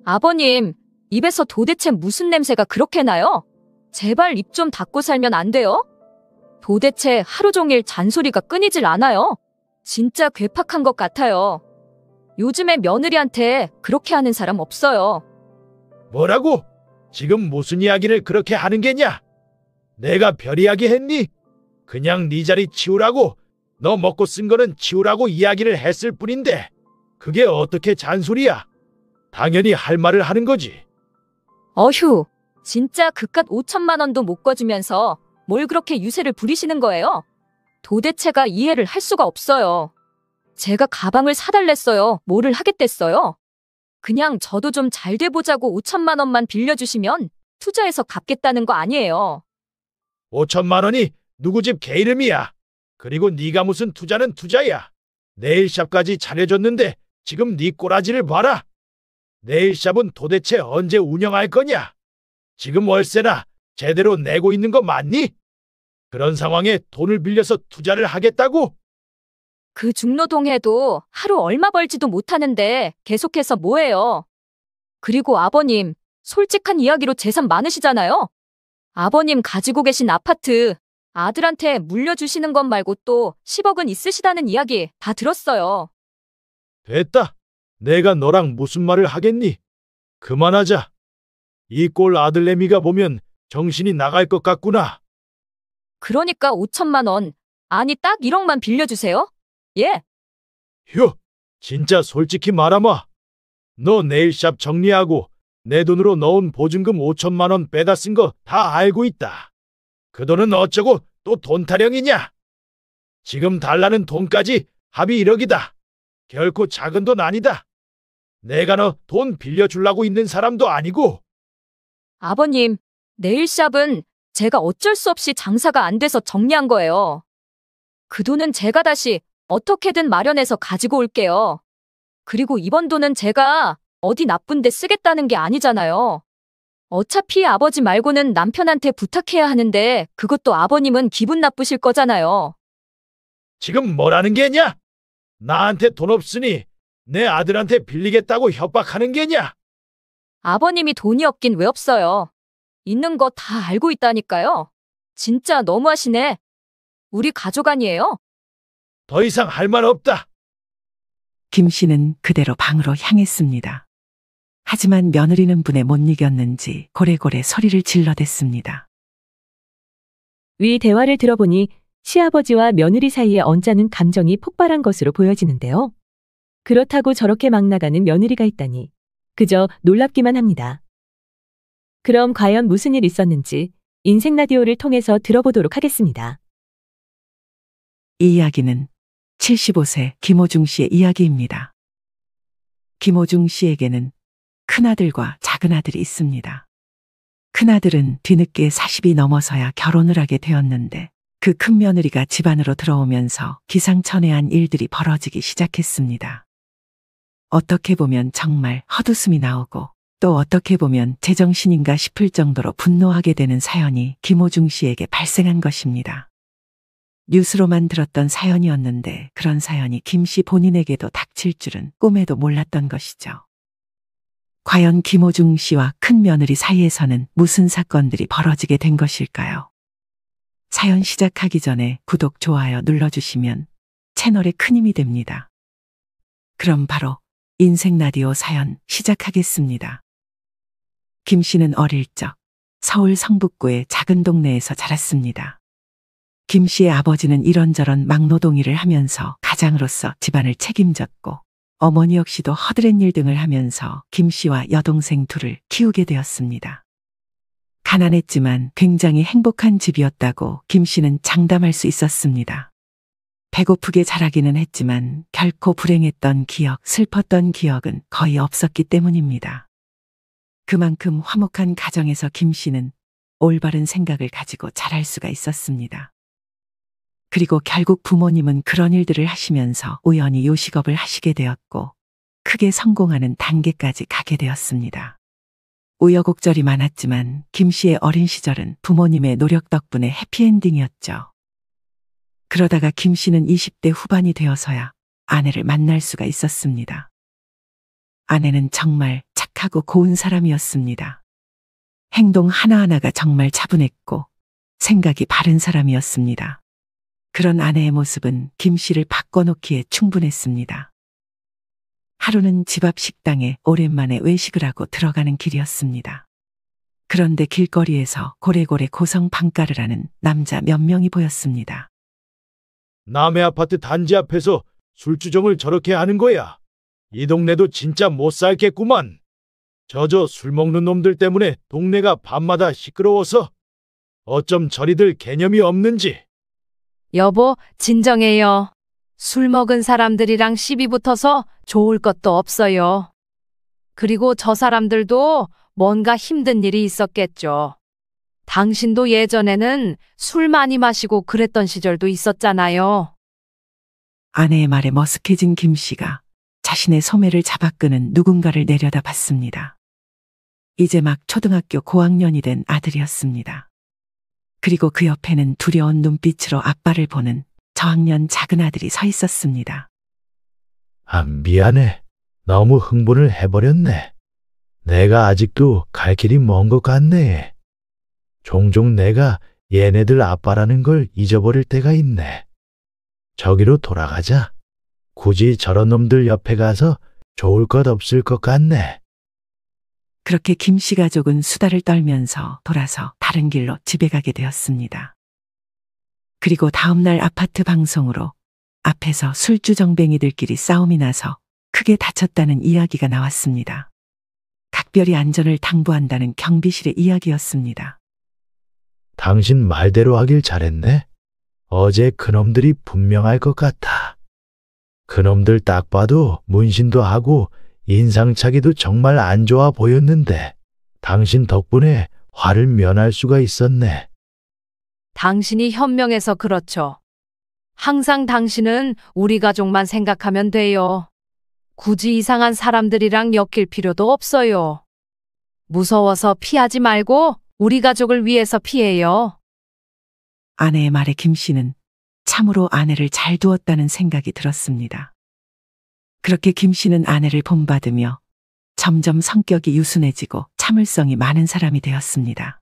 아버님, 입에서 도대체 무슨 냄새가 그렇게 나요? 제발 입 좀 닫고 살면 안 돼요? 도대체 하루 종일 잔소리가 끊이질 않아요. 진짜 괴팍한 것 같아요. 요즘에 며느리한테 그렇게 하는 사람 없어요. 뭐라고? 지금 무슨 이야기를 그렇게 하는 게냐? 내가 별 이야기 했니? 그냥 네 자리 치우라고, 너 먹고 쓴 거는 치우라고 이야기를 했을 뿐인데 그게 어떻게 잔소리야? 당연히 할 말을 하는 거지. 어휴, 진짜 그깟 5천만 원도 못 거주면서 뭘 그렇게 유세를 부리시는 거예요? 도대체가 이해를 할 수가 없어요. 제가 가방을 사달랬어요. 뭐를 하겠댔어요? 그냥 저도 좀 잘 돼보자고 5천만 원만 빌려주시면 투자해서 갚겠다는 거 아니에요. 5천만 원이 누구 집 개 이름이야? 그리고 네가 무슨 투자는 투자야? 네일샵까지 차려줬는데 지금 네 꼬라지를 봐라. 네일샵은 도대체 언제 운영할 거냐? 지금 월세나 제대로 내고 있는 거 맞니? 그런 상황에 돈을 빌려서 투자를 하겠다고? 그 중노동해도 하루 얼마 벌지도 못하는데 계속해서 뭐해요? 그리고 아버님, 솔직한 이야기로 재산 많으시잖아요? 아버님 가지고 계신 아파트 아들한테 물려주시는 것 말고 또 10억은 있으시다는 이야기 다 들었어요. 됐다. 내가 너랑 무슨 말을 하겠니? 그만하자. 이 꼴 아들내미가 보면 정신이 나갈 것 같구나. 그러니까 5천만 원, 아니 딱 1억만 빌려주세요? 예? 휴, 진짜 솔직히 말하마. 너 네일샵 정리하고 내 돈으로 넣은 보증금 5천만 원 빼다 쓴 거 다 알고 있다. 그 돈은 어쩌고 또 돈 타령이냐? 지금 달라는 돈까지 합이 1억이다. 결코 작은 돈 아니다. 내가 너 돈 빌려주려고 있는 사람도 아니고. 아버님, 네일샵은 제가 어쩔 수 없이 장사가 안 돼서 정리한 거예요. 그 돈은 제가 다시 어떻게든 마련해서 가지고 올게요. 그리고 이번 돈은 제가 어디 나쁜 데 쓰겠다는 게 아니잖아요. 어차피 아버지 말고는 남편한테 부탁해야 하는데 그것도 아버님은 기분 나쁘실 거잖아요. 지금 뭐라는 게냐? 나한테 돈 없으니 내 아들한테 빌리겠다고 협박하는 게냐? 아버님이 돈이 없긴 왜 없어요. 있는 거 다 알고 있다니까요. 진짜 너무하시네. 우리 가족 아니에요? 더 이상 할 말 없다. 김 씨는 그대로 방으로 향했습니다. 하지만 며느리는 분에 못 이겼는지 고래고래 소리를 질러댔습니다. 위 대화를 들어보니 시아버지와 며느리 사이에 언짢은 감정이 폭발한 것으로 보여지는데요. 그렇다고 저렇게 막 나가는 며느리가 있다니 그저 놀랍기만 합니다. 그럼 과연 무슨 일 있었는지 인생 라디오를 통해서 들어보도록 하겠습니다. 이 이야기는 75세 김호중 씨의 이야기입니다. 김호중 씨에게는 큰아들과 작은아들이 있습니다. 큰아들은 뒤늦게 40이 넘어서야 결혼을 하게 되었는데 그 큰며느리가 집안으로 들어오면서 기상천외한 일들이 벌어지기 시작했습니다. 어떻게 보면 정말 헛웃음이 나오고 또 어떻게 보면 제정신인가 싶을 정도로 분노하게 되는 사연이 김호중 씨에게 발생한 것입니다. 뉴스로만 들었던 사연이었는데 그런 사연이 김 씨 본인에게도 닥칠 줄은 꿈에도 몰랐던 것이죠. 과연 김호중 씨와 큰며느리 사이에서는 무슨 사건들이 벌어지게 된 것일까요? 사연 시작하기 전에 구독, 좋아요 눌러주시면 채널에 큰 힘이 됩니다. 그럼 바로 인생 라디오 사연 시작하겠습니다. 김 씨는 어릴 적 서울 성북구의 작은 동네에서 자랐습니다. 김 씨의 아버지는 이런저런 막노동 일을 하면서 가장으로서 집안을 책임졌고 어머니 역시도 허드렛 일 등을 하면서 김 씨와 여동생 둘을 키우게 되었습니다. 가난했지만 굉장히 행복한 집이었다고 김 씨는 장담할 수 있었습니다. 배고프게 자라기는 했지만 결코 불행했던 기억, 슬펐던 기억은 거의 없었기 때문입니다. 그만큼 화목한 가정에서 김 씨는 올바른 생각을 가지고 자랄 수가 있었습니다. 그리고 결국 부모님은 그런 일들을 하시면서 우연히 요식업을 하시게 되었고 크게 성공하는 단계까지 가게 되었습니다. 우여곡절이 많았지만 김 씨의 어린 시절은 부모님의 노력 덕분에 해피엔딩이었죠. 그러다가 김 씨는 20대 후반이 되어서야 아내를 만날 수가 있었습니다. 아내는 정말 착한 착하고 고운 사람이었습니다. 행동 하나하나가 정말 차분했고 생각이 바른 사람이었습니다. 그런 아내의 모습은 김 씨를 바꿔놓기에 충분했습니다. 하루는 집 앞 식당에 오랜만에 외식을 하고 들어가는 길이었습니다. 그런데 길거리에서 고래고래 고성 방가를 하는 남자 몇 명이 보였습니다. 남의 아파트 단지 앞에서 술주정을 저렇게 하는 거야. 이 동네도 진짜 못 살겠구만. 저저 술 먹는 놈들 때문에 동네가 밤마다 시끄러워서 어쩜 저리들 개념이 없는지. 여보, 진정해요. 술 먹은 사람들이랑 시비 붙어서 좋을 것도 없어요. 그리고 저 사람들도 뭔가 힘든 일이 있었겠죠. 당신도 예전에는 술 많이 마시고 그랬던 시절도 있었잖아요. 아내의 말에 머쓱해진 김 씨가 자신의 소매를 잡아 끄는 누군가를 내려다봤습니다. 이제 막 초등학교 고학년이 된 아들이었습니다. 그리고 그 옆에는 두려운 눈빛으로 아빠를 보는 저학년 작은 아들이 서 있었습니다. 아, 미안해. 너무 흥분을 해버렸네. 내가 아직도 갈 길이 먼 것 같네. 종종 내가 얘네들 아빠라는 걸 잊어버릴 때가 있네. 저기로 돌아가자. 굳이 저런 놈들 옆에 가서 좋을 것 없을 것 같네. 그렇게 김 씨 가족은 수다를 떨면서 돌아서 다른 길로 집에 가게 되었습니다. 그리고 다음날 아파트 방송으로 앞에서 술주정뱅이들끼리 싸움이 나서 크게 다쳤다는 이야기가 나왔습니다. 각별히 안전을 당부한다는 경비실의 이야기였습니다. 당신 말대로 하길 잘했네. 어제 그놈들이 분명할 것 같아. 그놈들 딱 봐도 문신도 하고 인상착의도 정말 안 좋아 보였는데 당신 덕분에 화를 면할 수가 있었네. 당신이 현명해서 그렇죠. 항상 당신은 우리 가족만 생각하면 돼요. 굳이 이상한 사람들이랑 엮일 필요도 없어요. 무서워서 피하지 말고 우리 가족을 위해서 피해요. 아내의 말에 김 씨는 참으로 아내를 잘 두었다는 생각이 들었습니다. 그렇게 김 씨는 아내를 본받으며 점점 성격이 유순해지고 참을성이 많은 사람이 되었습니다.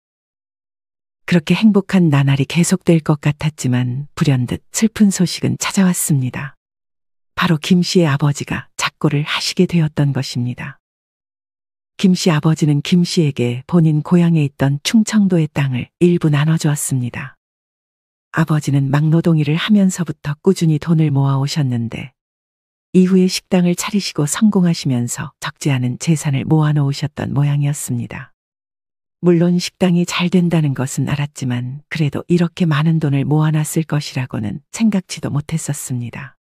그렇게 행복한 나날이 계속될 것 같았지만 불현듯 슬픈 소식은 찾아왔습니다. 바로 김 씨의 아버지가 작고를 하시게 되었던 것입니다. 김 씨 아버지는 김 씨에게 본인 고향에 있던 충청도의 땅을 일부 나눠주었습니다. 아버지는 막노동일을 하면서부터 꾸준히 돈을 모아오셨는데 이후에 식당을 차리시고 성공하시면서 적지 않은 재산을 모아놓으셨던 모양이었습니다. 물론 식당이 잘 된다는 것은 알았지만 그래도 이렇게 많은 돈을 모아놨을 것이라고는 생각지도 못했었습니다.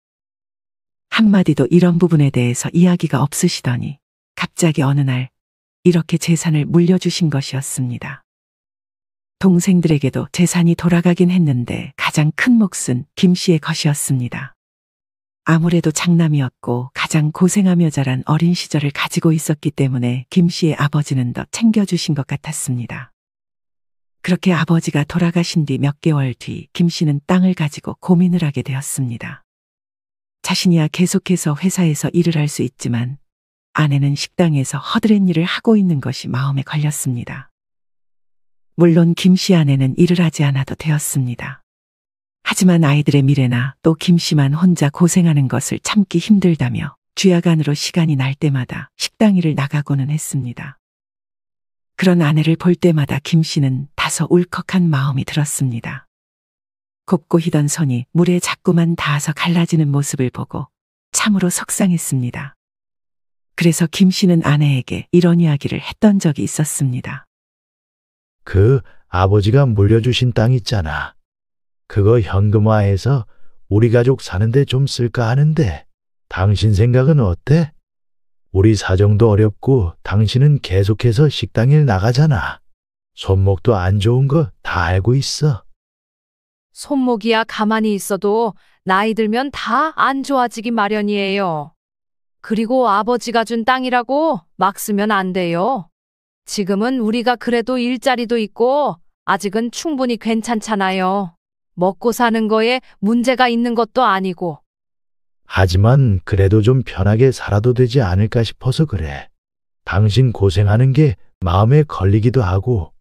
한마디도 이런 부분에 대해서 이야기가 없으시더니 갑자기 어느 날 이렇게 재산을 물려주신 것이었습니다. 동생들에게도 재산이 돌아가긴 했는데 가장 큰 몫은 김 씨의 것이었습니다. 아무래도 장남이었고 가장 고생하며 자란 어린 시절을 가지고 있었기 때문에 김 씨의 아버지는 더 챙겨주신 것 같았습니다. 그렇게 아버지가 돌아가신 뒤 몇 개월 뒤 김 씨는 땅을 가지고 고민을 하게 되었습니다. 자신이야 계속해서 회사에서 일을 할 수 있지만 아내는 식당에서 허드렛 일을 하고 있는 것이 마음에 걸렸습니다. 물론 김 씨 아내는 일을 하지 않아도 되었습니다. 하지만 아이들의 미래나 또 김 씨만 혼자 고생하는 것을 참기 힘들다며 주야간으로 시간이 날 때마다 식당 일을 나가고는 했습니다. 그런 아내를 볼 때마다 김 씨는 다소 울컥한 마음이 들었습니다. 곱고 희던 손이 물에 자꾸만 닿아서 갈라지는 모습을 보고 참으로 속상했습니다. 그래서 김 씨는 아내에게 이런 이야기를 했던 적이 있었습니다. 그 아버지가 물려주신 땅 있잖아. 그거 현금화해서 우리 가족 사는데 좀 쓸까 하는데 당신 생각은 어때? 우리 사정도 어렵고 당신은 계속해서 식당일 나가잖아. 손목도 안 좋은 거 다 알고 있어. 손목이야 가만히 있어도 나이 들면 다 안 좋아지기 마련이에요. 그리고 아버지가 준 땅이라고 막 쓰면 안 돼요. 지금은 우리가 그래도 일자리도 있고 아직은 충분히 괜찮잖아요. 먹고 사는 거에 문제가 있는 것도 아니고. 하지만 그래도 좀 편하게 살아도 되지 않을까 싶어서 그래. 당신 고생하는 게 마음에 걸리기도 하고,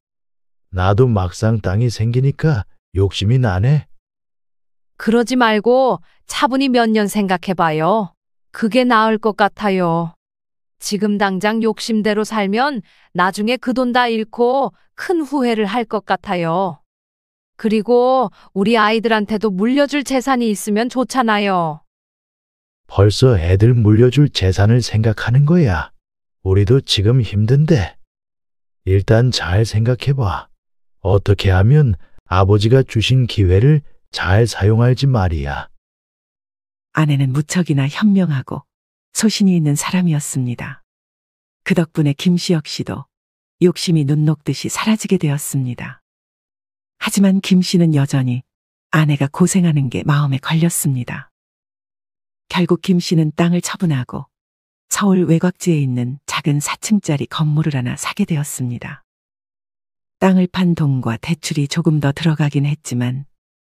나도 막상 땅이 생기니까 욕심이 나네. 그러지 말고 차분히 몇 년 생각해봐요. 그게 나을 것 같아요. 지금 당장 욕심대로 살면 나중에 그 돈 다 잃고 큰 후회를 할 것 같아요. 그리고 우리 아이들한테도 물려줄 재산이 있으면 좋잖아요. 벌써 애들 물려줄 재산을 생각하는 거야. 우리도 지금 힘든데. 일단 잘 생각해봐. 어떻게 하면 아버지가 주신 기회를 잘 사용할지 말이야. 아내는 무척이나 현명하고 소신이 있는 사람이었습니다. 그 덕분에 김씨 역시도 욕심이 눈 녹듯이 사라지게 되었습니다. 하지만 김씨는 여전히 아내가 고생하는 게 마음에 걸렸습니다. 결국 김씨는 땅을 처분하고 서울 외곽지에 있는 작은 4층짜리 건물을 하나 사게 되었습니다. 땅을 판 돈과 대출이 조금 더 들어가긴 했지만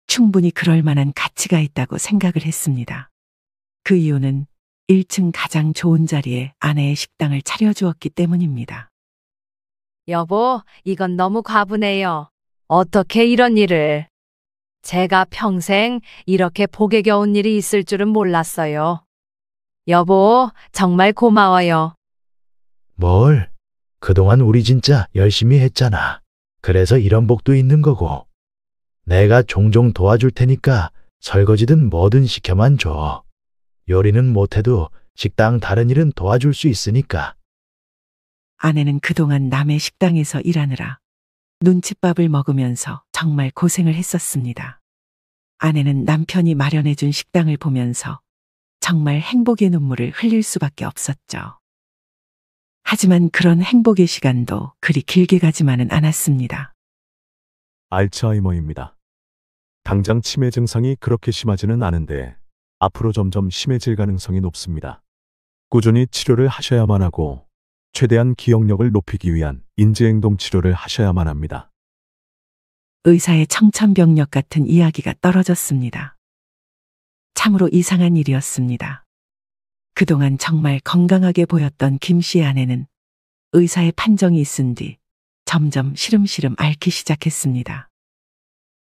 충분히 그럴 만한 가치가 있다고 생각을 했습니다. 그 이유는 1층 가장 좋은 자리에 아내의 식당을 차려주었기 때문입니다. 여보, 이건 너무 과분해요. 어떻게 이런 일을. 제가 평생 이렇게 복에 겨운 일이 있을 줄은 몰랐어요. 여보, 정말 고마워요. 뭘? 그동안 우리 진짜 열심히 했잖아. 그래서 이런 복도 있는 거고. 내가 종종 도와줄 테니까 설거지든 뭐든 시켜만 줘. 요리는 못해도 식당 다른 일은 도와줄 수 있으니까. 아내는 그동안 남의 식당에서 일하느라 눈칫밥을 먹으면서 정말 고생을 했었습니다. 아내는 남편이 마련해준 식당을 보면서 정말 행복의 눈물을 흘릴 수밖에 없었죠. 하지만 그런 행복의 시간도 그리 길게 가지만은 않았습니다. 알츠하이머입니다. 당장 치매 증상이 그렇게 심하지는 않은데 앞으로 점점 심해질 가능성이 높습니다. 꾸준히 치료를 하셔야만 하고 최대한 기억력을 높이기 위한 인지행동 치료를 하셔야만 합니다. 의사의 청천벽력 같은 이야기가 떨어졌습니다. 참으로 이상한 일이었습니다. 그동안 정말 건강하게 보였던 김 씨의 아내는 의사의 판정이 있은 뒤 점점 시름시름 앓기 시작했습니다.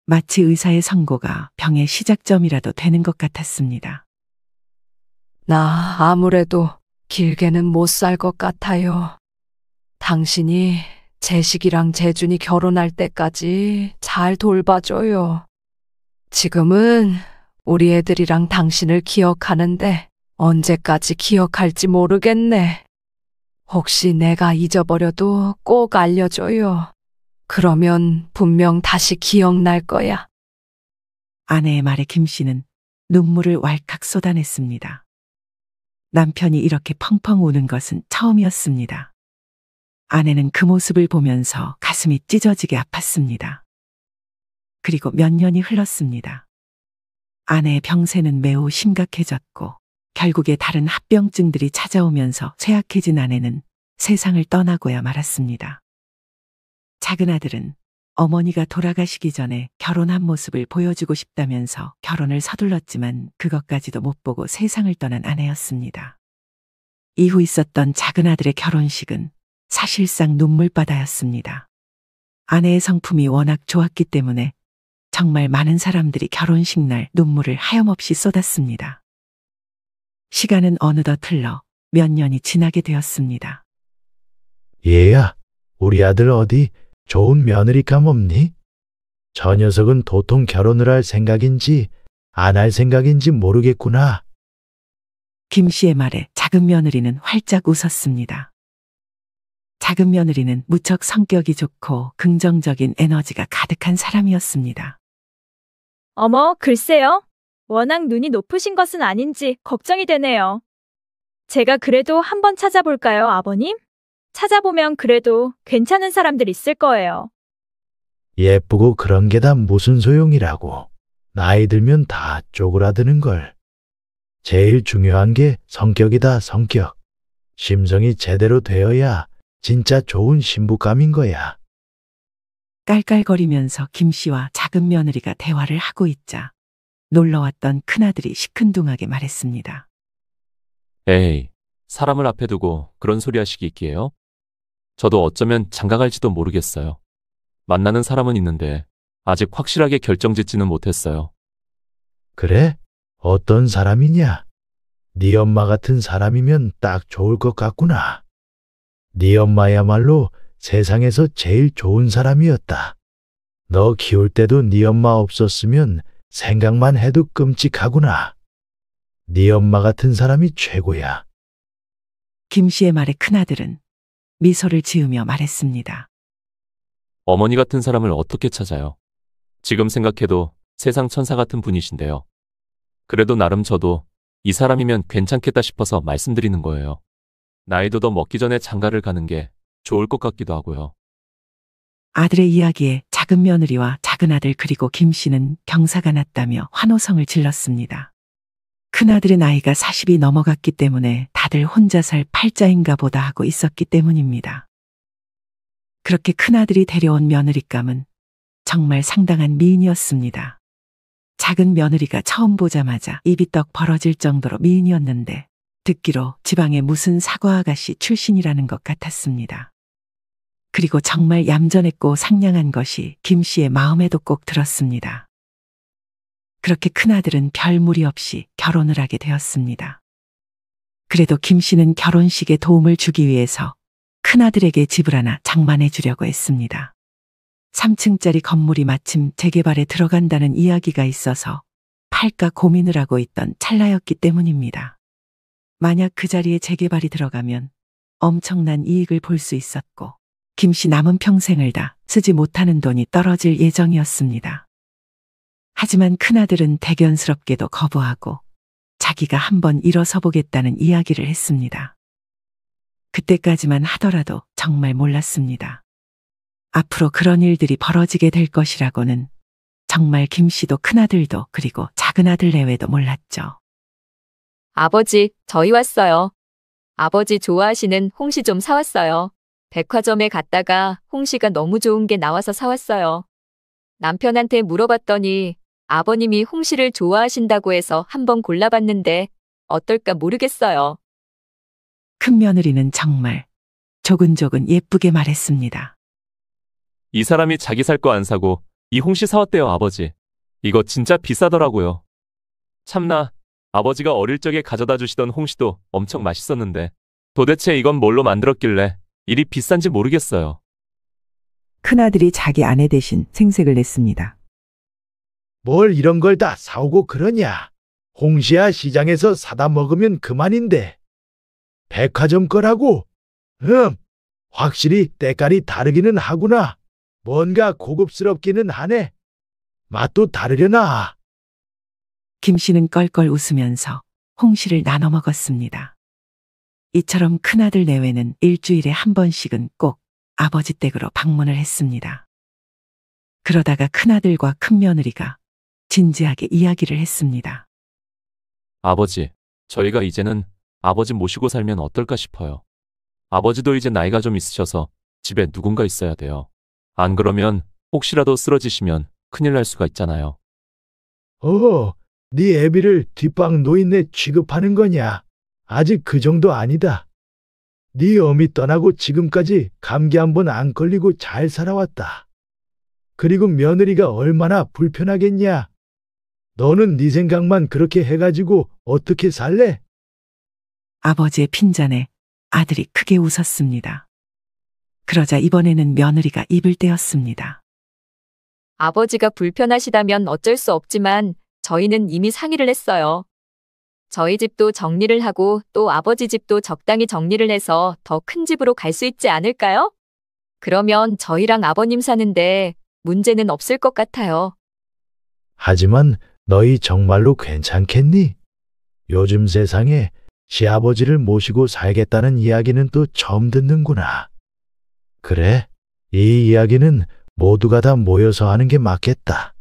마치 의사의 선고가 병의 시작점이라도 되는 것 같았습니다. 나 아무래도 길게는 못 살 것 같아요. 당신이 재식이랑 재준이 결혼할 때까지 잘 돌봐줘요. 지금은 우리 애들이랑 당신을 기억하는데 언제까지 기억할지 모르겠네. 혹시 내가 잊어버려도 꼭 알려줘요. 그러면 분명 다시 기억날 거야. 아내의 말에 김 씨는 눈물을 왈칵 쏟아냈습니다. 남편이 이렇게 펑펑 우는 것은 처음이었습니다. 아내는 그 모습을 보면서 가슴이 찢어지게 아팠습니다. 그리고 몇 년이 흘렀습니다. 아내의 병세는 매우 심각해졌고 결국에 다른 합병증들이 찾아오면서 쇠약해진 아내는 세상을 떠나고야 말았습니다. 작은 아들은 어머니가 돌아가시기 전에 결혼한 모습을 보여주고 싶다면서 결혼을 서둘렀지만 그것까지도 못 보고 세상을 떠난 아내였습니다. 이후 있었던 작은 아들의 결혼식은 사실상 눈물바다였습니다. 아내의 성품이 워낙 좋았기 때문에 정말 많은 사람들이 결혼식 날 눈물을 하염없이 쏟았습니다. 시간은 어느덧 흘러 몇 년이 지나게 되었습니다. 얘야, 우리 아들 어디 좋은 며느리감 없니? 저 녀석은 도통 결혼을 할 생각인지 안 할 생각인지 모르겠구나. 김 씨의 말에 작은 며느리는 활짝 웃었습니다. 작은 며느리는 무척 성격이 좋고 긍정적인 에너지가 가득한 사람이었습니다. 어머, 글쎄요. 워낙 눈이 높으신 것은 아닌지 걱정이 되네요. 제가 그래도 한번 찾아볼까요, 아버님? 찾아보면 그래도 괜찮은 사람들 있을 거예요. 예쁘고 그런 게 다 무슨 소용이라고. 나이 들면 다 쪼그라드는 걸. 제일 중요한 게 성격이다, 성격. 심성이 제대로 되어야 진짜 좋은 신부감인 거야. 깔깔거리면서 김 씨와 작은 며느리가 대화를 하고 있자 놀러왔던 큰아들이 시큰둥하게 말했습니다. 에이, 사람을 앞에 두고 그런 소리 하시기 있기에요? 저도 어쩌면 장가갈지도 모르겠어요. 만나는 사람은 있는데 아직 확실하게 결정짓지는 못했어요. 그래? 어떤 사람이냐? 네 엄마 같은 사람이면 딱 좋을 것 같구나. 네 엄마야말로 세상에서 제일 좋은 사람이었다. 너 키울 때도 네 엄마 없었으면 생각만 해도 끔찍하구나. 네 엄마 같은 사람이 최고야. 김 씨의 말에 큰아들은 미소를 지으며 말했습니다. 어머니 같은 사람을 어떻게 찾아요? 지금 생각해도 세상 천사 같은 분이신데요. 그래도 나름 저도 이 사람이면 괜찮겠다 싶어서 말씀드리는 거예요. 나이도 더 먹기 전에 장가를 가는 게 좋을 것 같기도 하고요. 아들의 이야기에 작은 며느리와 작은아들 그리고 김 씨는 경사가 났다며 환호성을 질렀습니다. 큰아들의 나이가 40이 넘어갔기 때문에 다들 혼자 살 팔자인가 보다 하고 있었기 때문입니다. 그렇게 큰아들이 데려온 며느리감은 정말 상당한 미인이었습니다. 작은 며느리가 처음 보자마자 입이 떡 벌어질 정도로 미인이었는데 듣기로 지방의 무슨 사과 아가씨 출신이라는 것 같았습니다. 그리고 정말 얌전했고 상냥한 것이 김 씨의 마음에도 꼭 들었습니다. 그렇게 큰아들은 별 무리 없이 결혼을 하게 되었습니다. 그래도 김 씨는 결혼식에 도움을 주기 위해서 큰아들에게 집을 하나 장만해 주려고 했습니다. 3층짜리 건물이 마침 재개발에 들어간다는 이야기가 있어서 팔까 고민을 하고 있던 찰나였기 때문입니다. 만약 그 자리에 재개발이 들어가면 엄청난 이익을 볼 수 있었고 김 씨 남은 평생을 다 쓰지 못하는 돈이 떨어질 예정이었습니다. 하지만 큰아들은 대견스럽게도 거부하고 자기가 한번 일어서 보겠다는 이야기를 했습니다. 그때까지만 하더라도 정말 몰랐습니다. 앞으로 그런 일들이 벌어지게 될 것이라고는 정말 김 씨도 큰아들도 그리고 작은아들 내외도 몰랐죠. 아버지, 저희 왔어요. 아버지 좋아하시는 홍시 좀 사왔어요. 백화점에 갔다가 홍시가 너무 좋은 게 나와서 사왔어요. 남편한테 물어봤더니 아버님이 홍시를 좋아하신다고 해서 한번 골라봤는데 어떨까 모르겠어요. 큰 며느리는 정말 조근조근 예쁘게 말했습니다. 이 사람이 자기 살 거 안 사고 이 홍시 사왔대요, 아버지. 이거 진짜 비싸더라고요. 참나, 아버지가 어릴 적에 가져다 주시던 홍시도 엄청 맛있었는데 도대체 이건 뭘로 만들었길래 이리 비싼지 모르겠어요. 큰아들이 자기 아내 대신 생색을 냈습니다. 뭘 이런 걸 다 사오고 그러냐? 홍시야 시장에서 사다 먹으면 그만인데. 백화점 거라고? 확실히 때깔이 다르기는 하구나. 뭔가 고급스럽기는 하네. 맛도 다르려나? 김 씨는 껄껄 웃으면서 홍시를 나눠 먹었습니다. 이처럼 큰아들 내외는 일주일에 한 번씩은 꼭 아버지 댁으로 방문을 했습니다. 그러다가 큰아들과 큰며느리가 진지하게 이야기를 했습니다. 아버지, 저희가 이제는 아버지 모시고 살면 어떨까 싶어요. 아버지도 이제 나이가 좀 있으셔서 집에 누군가 있어야 돼요. 안 그러면 혹시라도 쓰러지시면 큰일 날 수가 있잖아요. 네 애비를 뒷방 노인네 취급하는 거냐? 아직 그 정도 아니다. 네 어미 떠나고 지금까지 감기 한 번 안 걸리고 잘 살아왔다. 그리고 며느리가 얼마나 불편하겠냐? 너는 네 생각만 그렇게 해가지고 어떻게 살래? 아버지의 핀잔에 아들이 크게 웃었습니다. 그러자 이번에는 며느리가 입을 떼었습니다. 아버지가 불편하시다면 어쩔 수 없지만 저희는 이미 상의를 했어요. 저희 집도 정리를 하고 또 아버지 집도 적당히 정리를 해서 더 큰 집으로 갈 수 있지 않을까요? 그러면 저희랑 아버님 사는데 문제는 없을 것 같아요. 하지만 너희 정말로 괜찮겠니? 요즘 세상에 시아버지를 모시고 살겠다는 이야기는 또 처음 듣는구나. 그래, 이 이야기는 모두가 다 모여서 하는 게 맞겠다.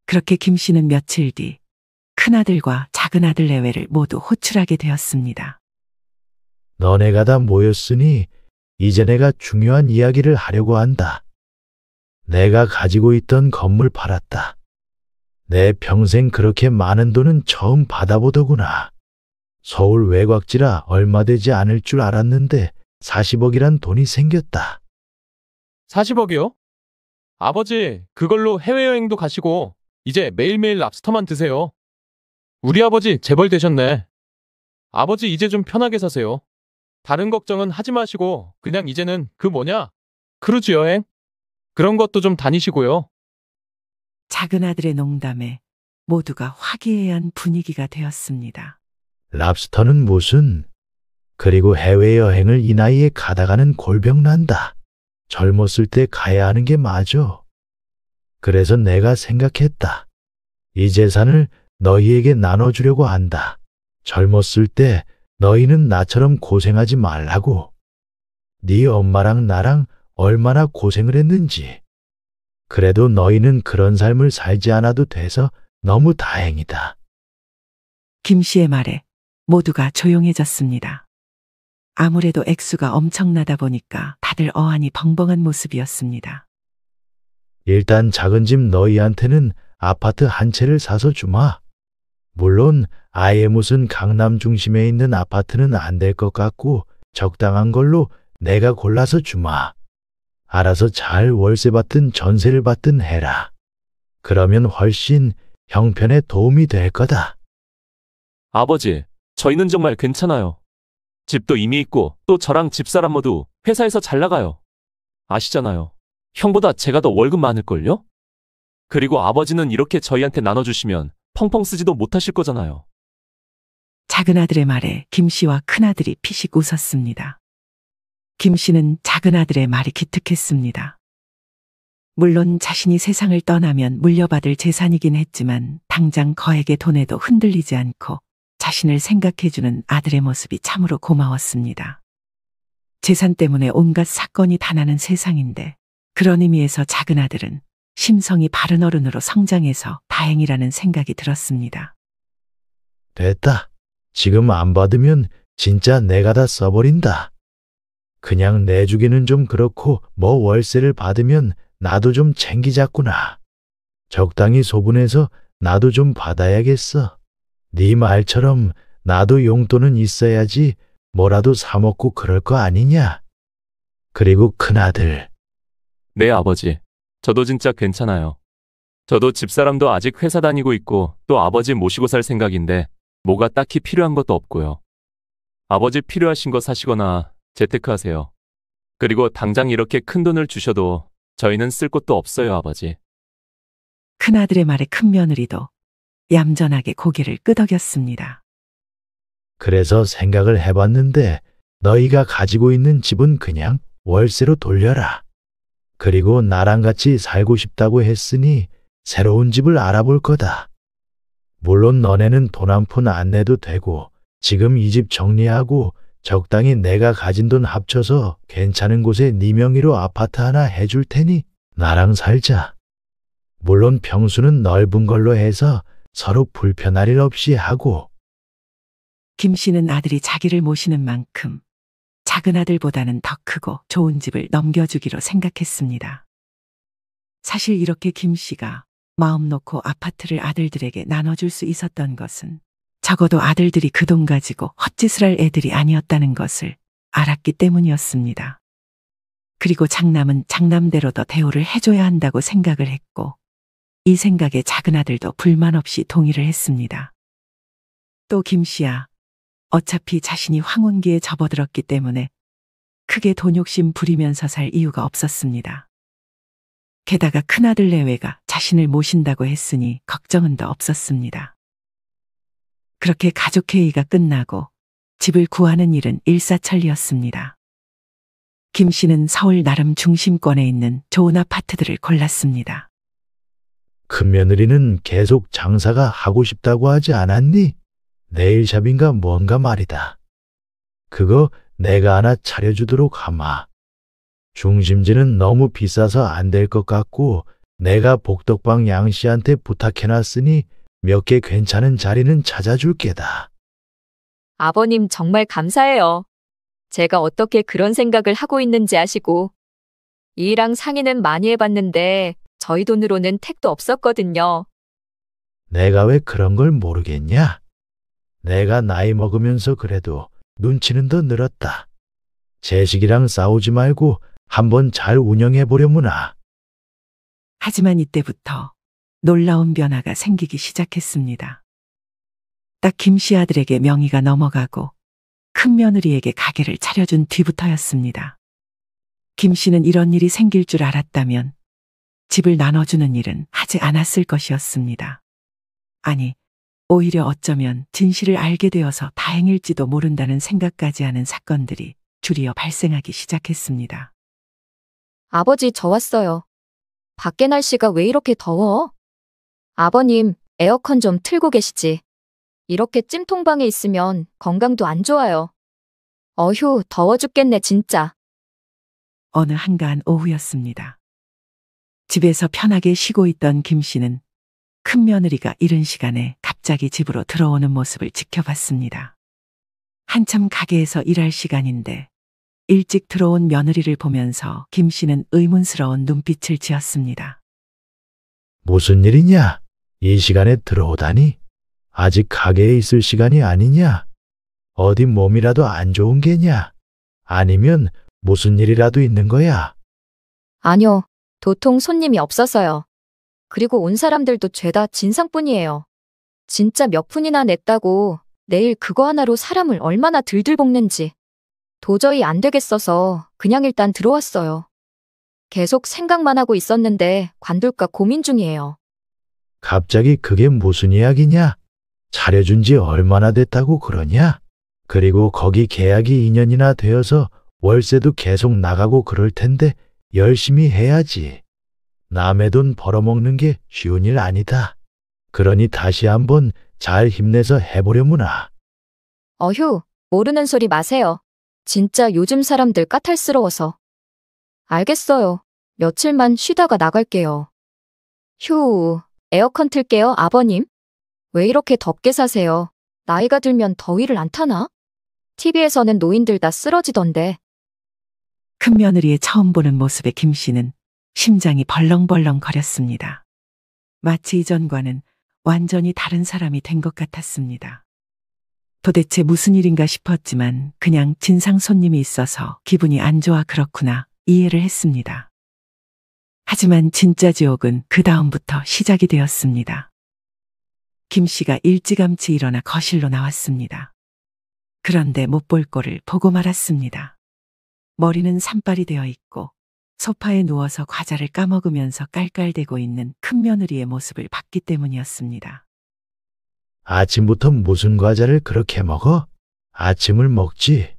그렇게 김 씨는 며칠 뒤 큰아들과 작은아들 내외를 모두 호출하게 되었습니다. 너네가 다 모였으니 이제 내가 중요한 이야기를 하려고 한다. 내가 가지고 있던 건물 팔았다. 내 평생 그렇게 많은 돈은 처음 받아보더구나. 서울 외곽지라 얼마 되지 않을 줄 알았는데 40억이란 돈이 생겼다. 40억이요? 아버지, 그걸로 해외여행도 가시고 이제 매일매일 랍스터만 드세요. 우리 아버지 재벌 되셨네. 아버지 이제 좀 편하게 사세요. 다른 걱정은 하지 마시고 그냥 이제는 크루즈 여행? 그런 것도 좀 다니시고요. 작은 아들의 농담에 모두가 화기애애한 분위기가 되었습니다. 랍스터는 무슨? 그리고 해외여행을 이 나이에 가다가는 골병 난다. 젊었을 때 가야 하는 게 맞아. 그래서 내가 생각했다. 이 재산을 너희에게 나눠주려고 한다. 젊었을 때 너희는 나처럼 고생하지 말라고. 네 엄마랑 나랑 얼마나 고생을 했는지. 그래도 너희는 그런 삶을 살지 않아도 돼서 너무 다행이다. 김 씨의 말에 모두가 조용해졌습니다. 아무래도 액수가 엄청나다 보니까 다들 어안이 벙벙한 모습이었습니다. 일단 작은 집 너희한테는 아파트 한 채를 사서 주마. 물론 아예 무슨 강남 중심에 있는 아파트는 안 될 것 같고 적당한 걸로 내가 골라서 주마. 알아서 잘 월세 받든 전세를 받든 해라. 그러면 훨씬 형편에 도움이 될 거다. 아버지, 저희는 정말 괜찮아요. 집도 이미 있고 또 저랑 집사람 모두 회사에서 잘 나가요. 아시잖아요. 형보다 제가 더 월급 많을걸요? 그리고 아버지는 이렇게 저희한테 나눠주시면 펑펑 쓰지도 못하실 거잖아요. 작은 아들의 말에 김 씨와 큰 아들이 피식 웃었습니다. 김 씨는 작은 아들의 말이 기특했습니다. 물론 자신이 세상을 떠나면 물려받을 재산이긴 했지만 당장 거액의 돈에도 흔들리지 않고 자신을 생각해주는 아들의 모습이 참으로 고마웠습니다. 재산 때문에 온갖 사건이 다 나는 세상인데 그런 의미에서 작은 아들은 심성이 바른 어른으로 성장해서 다행이라는 생각이 들었습니다. 됐다. 지금 안 받으면 진짜 내가 다 써버린다. 그냥 내주기는 좀 그렇고 뭐 월세를 받으면 나도 좀 챙기자꾸나. 적당히 소분해서 나도 좀 받아야겠어. 네 말처럼 나도 용돈은 있어야지 뭐라도 사 먹고 그럴 거 아니냐. 그리고 큰아들. 네, 아버지. 저도 진짜 괜찮아요. 저도 집사람도 아직 회사 다니고 있고 또 아버지 모시고 살 생각인데 뭐가 딱히 필요한 것도 없고요. 아버지 필요하신 거 사시거나 재테크하세요. 그리고 당장 이렇게 큰 돈을 주셔도 저희는 쓸 것도 없어요, 아버지. 큰아들의 말에 큰 며느리도 얌전하게 고개를 끄덕였습니다. 그래서 생각을 해봤는데 너희가 가지고 있는 집은 그냥 월세로 돌려라. 그리고 나랑 같이 살고 싶다고 했으니 새로운 집을 알아볼 거다. 물론 너네는 돈 한 푼 안 내도 되고 지금 이 집 정리하고 적당히 내가 가진 돈 합쳐서 괜찮은 곳에 네 명의로 아파트 하나 해줄 테니 나랑 살자. 물론 평수는 넓은 걸로 해서 서로 불편할 일 없이 하고. 김 씨는 아들이 자기를 모시는 만큼 작은 아들보다는 더 크고 좋은 집을 넘겨주기로 생각했습니다. 사실 이렇게 김 씨가 마음 놓고 아파트를 아들들에게 나눠줄 수 있었던 것은 적어도 아들들이 그 돈 가지고 헛짓을 할 애들이 아니었다는 것을 알았기 때문이었습니다. 그리고 장남은 장남대로 더 대우를 해줘야 한다고 생각을 했고 이 생각에 작은 아들도 불만 없이 동의를 했습니다. 또 김 씨야, 어차피 자신이 황혼기에 접어들었기 때문에 크게 돈 욕심 부리면서 살 이유가 없었습니다. 게다가 큰아들 내외가 자신을 모신다고 했으니 걱정은 더 없었습니다. 그렇게 가족회의가 끝나고 집을 구하는 일은 일사천리였습니다. 김 씨는 서울 나름 중심권에 있는 좋은 아파트들을 골랐습니다. 큰며느리는 계속 장사가 하고 싶다고 하지 않았니? 네일샵인가 뭔가 말이다. 그거 내가 하나 차려주도록 하마. 중심지는 너무 비싸서 안 될 것 같고 내가 복덕방 양씨한테 부탁해놨으니 몇 개 괜찮은 자리는 찾아줄 게다. 아버님 정말 감사해요. 제가 어떻게 그런 생각을 하고 있는지 아시고. 이랑 상의는 많이 해봤는데 저희 돈으로는 택도 없었거든요. 내가 왜 그런 걸 모르겠냐? 내가 나이 먹으면서 그래도 눈치는 더 늘었다. 재식이랑 싸우지 말고 한번 잘 운영해 보려무나. 하지만 이때부터 놀라운 변화가 생기기 시작했습니다. 딱 김씨 아들에게 명의가 넘어가고 큰 며느리에게 가게를 차려준 뒤부터였습니다. 김씨는 이런 일이 생길 줄 알았다면 집을 나눠주는 일은 하지 않았을 것이었습니다. 아니, 오히려 어쩌면 진실을 알게 되어서 다행일지도 모른다는 생각까지 하는 사건들이 줄이어 발생하기 시작했습니다. 아버지, 저 왔어요. 밖에 날씨가 왜 이렇게 더워? 아버님, 에어컨 좀 틀고 계시지. 이렇게 찜통방에 있으면 건강도 안 좋아요. 어휴, 더워 죽겠네, 진짜. 어느 한가한 오후였습니다. 집에서 편하게 쉬고 있던 김 씨는 큰 며느리가 이른 시간에 갑자기 집으로 들어오는 모습을 지켜봤습니다. 한참 가게에서 일할 시간인데 일찍 들어온 며느리를 보면서 김 씨는 의문스러운 눈빛을 지었습니다. 무슨 일이냐? 이 시간에 들어오다니? 아직 가게에 있을 시간이 아니냐? 어디 몸이라도 안 좋은 게냐? 아니면 무슨 일이라도 있는 거야? 아니요, 도통 손님이 없어서요. 그리고 온 사람들도 죄다 진상뿐이에요. 진짜 몇 푼이나 냈다고 내일 그거 하나로 사람을 얼마나 들들 볶는지. 도저히 안 되겠어서 그냥 일단 들어왔어요. 계속 생각만 하고 있었는데 관둘까 고민 중이에요. 갑자기 그게 무슨 이야기냐? 차려준 지 얼마나 됐다고 그러냐? 그리고 거기 계약이 2년이나 되어서 월세도 계속 나가고 그럴 텐데 열심히 해야지. 남의 돈 벌어먹는 게 쉬운 일 아니다. 그러니 다시 한번 잘 힘내서 해보려무나. 어휴, 모르는 소리 마세요. 진짜 요즘 사람들 까탈스러워서. 알겠어요. 며칠만 쉬다가 나갈게요. 휴, 에어컨 틀게요, 아버님. 왜 이렇게 덥게 사세요? 나이가 들면 더위를 안 타나? TV에서는 노인들 다 쓰러지던데. 큰 며느리의 처음 보는 모습에 김 씨는 심장이 벌렁벌렁 거렸습니다. 마치 이전과는 완전히 다른 사람이 된 것 같았습니다. 도대체 무슨 일인가 싶었지만 그냥 진상 손님이 있어서 기분이 안 좋아 그렇구나 이해를 했습니다. 하지만 진짜 지옥은 그 다음부터 시작이 되었습니다. 김 씨가 일찌감치 일어나 거실로 나왔습니다. 그런데 못 볼 꼴을 보고 말았습니다. 머리는 산발이 되어 있고 소파에 누워서 과자를 까먹으면서 깔깔대고 있는 큰 며느리의 모습을 봤기 때문이었습니다. 아침부터 무슨 과자를 그렇게 먹어? 아침을 먹지.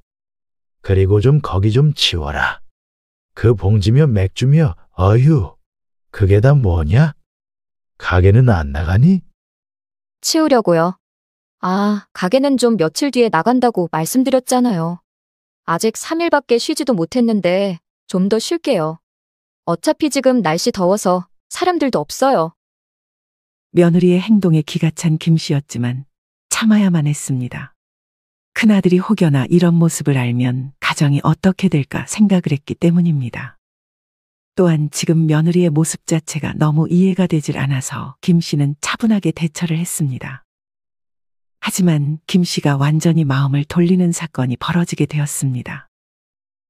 그리고 좀 거기 좀 치워라. 그 봉지며 맥주며 어휴, 그게 다 뭐냐? 가게는 안 나가니? 치우려고요. 아, 가게는 좀 며칠 뒤에 나간다고 말씀드렸잖아요. 아직 3일밖에 쉬지도 못했는데 좀 더 쉴게요. 어차피 지금 날씨 더워서 사람들도 없어요. 며느리의 행동에 기가 찬 김 씨였지만 참아야만 했습니다. 큰아들이 혹여나 이런 모습을 알면 가정이 어떻게 될까 생각을 했기 때문입니다. 또한 지금 며느리의 모습 자체가 너무 이해가 되질 않아서 김 씨는 차분하게 대처를 했습니다. 하지만 김 씨가 완전히 마음을 돌리는 사건이 벌어지게 되었습니다.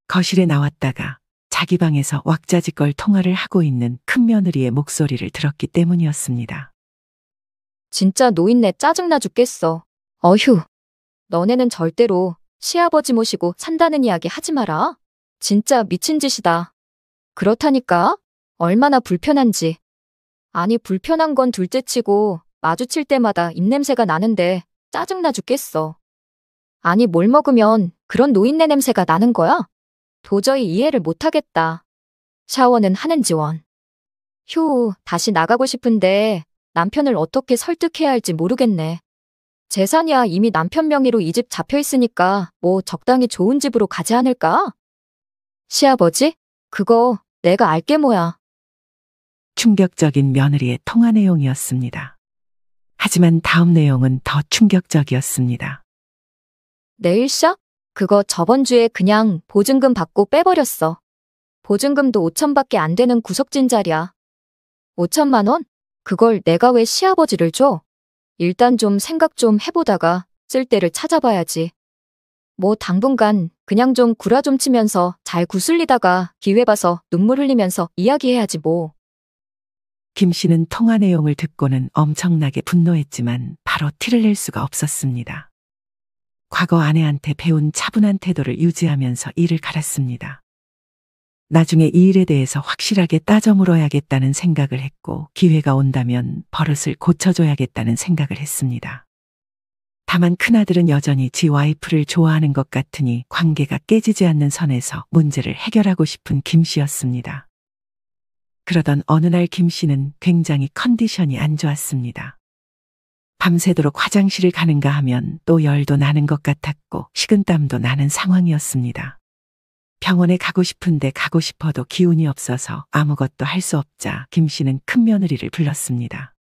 거실에 나왔다가 자기 방에서 왁자지껄 통화를 하고 있는 큰 며느리의 목소리를 들었기 때문이었습니다. 진짜 노인네 짜증나 죽겠어. 어휴, 너네는 절대로 시아버지 모시고 산다는 이야기 하지 마라. 진짜 미친 짓이다. 그렇다니까? 얼마나 불편한지. 아니, 불편한 건 둘째치고 마주칠 때마다 입냄새가 나는데 짜증나 죽겠어. 아니, 뭘 먹으면 그런 노인네 냄새가 나는 거야? 도저히 이해를 못하겠다. 샤워는 하는지 원. 휴, 다시 나가고 싶은데 남편을 어떻게 설득해야 할지 모르겠네. 재산이야 이미 남편 명의로 이 집 잡혀 있으니까 뭐 적당히 좋은 집으로 가지 않을까? 시아버지? 그거 내가 알게 뭐야. 충격적인 며느리의 통화 내용이었습니다. 하지만 다음 내용은 더 충격적이었습니다. 네일샵? 그거 저번 주에 그냥 보증금 받고 빼버렸어. 보증금도 5천밖에 안 되는 구석진 자리야. 5천만 원? 그걸 내가 왜 시아버지를 줘? 일단 좀 생각 좀 해보다가 쓸 데를 찾아봐야지. 뭐 당분간 그냥 좀 구라 좀 치면서 잘 구슬리다가 기회 봐서 눈물 흘리면서 이야기해야지 뭐. 김 씨는 통화 내용을 듣고는 엄청나게 분노했지만 바로 티를 낼 수가 없었습니다. 과거 아내한테 배운 차분한 태도를 유지하면서 이를 갈았습니다. 나중에 이 일에 대해서 확실하게 따져 물어야겠다는 생각을 했고 기회가 온다면 버릇을 고쳐줘야겠다는 생각을 했습니다. 다만 큰아들은 여전히 지 와이프를 좋아하는 것 같으니 관계가 깨지지 않는 선에서 문제를 해결하고 싶은 김 씨였습니다. 그러던 어느 날 김 씨는 굉장히 컨디션이 안 좋았습니다. 밤새도록 화장실을 가는가 하면 또 열도 나는 것 같았고 식은땀도 나는 상황이었습니다. 병원에 가고 싶은데 가고 싶어도 기운이 없어서 아무것도 할 수 없자 김 씨는 큰며느리를 불렀습니다.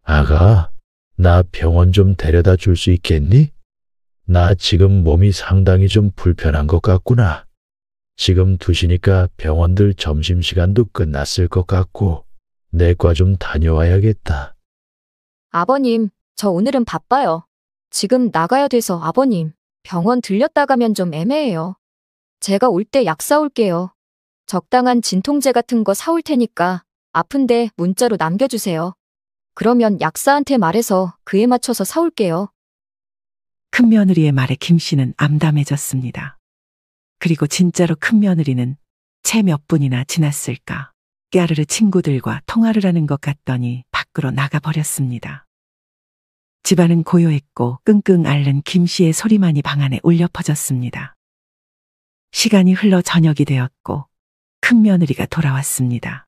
아가, 나 병원 좀 데려다 줄 수 있겠니? 나 지금 몸이 상당히 좀 불편한 것 같구나. 지금 2시니까 병원들 점심시간도 끝났을 것 같고 내과 좀 다녀와야겠다. 아버님, 저 오늘은 바빠요. 지금 나가야 돼서 아버님, 병원 들렸다 가면 좀 애매해요. 제가 올 때 약 사올게요. 적당한 진통제 같은 거 사올 테니까 아픈데 문자로 남겨주세요. 그러면 약사한테 말해서 그에 맞춰서 사올게요. 큰며느리의 말에 김 씨는 암담해졌습니다. 그리고 진짜로 큰며느리는 채 몇 분이나 지났을까 깨르르 친구들과 통화를 하는 것 같더니 밖으로 나가버렸습니다. 집안은 고요했고 끙끙 앓는 김 씨의 소리만이 방 안에 울려 퍼졌습니다. 시간이 흘러 저녁이 되었고 큰며느리가 돌아왔습니다.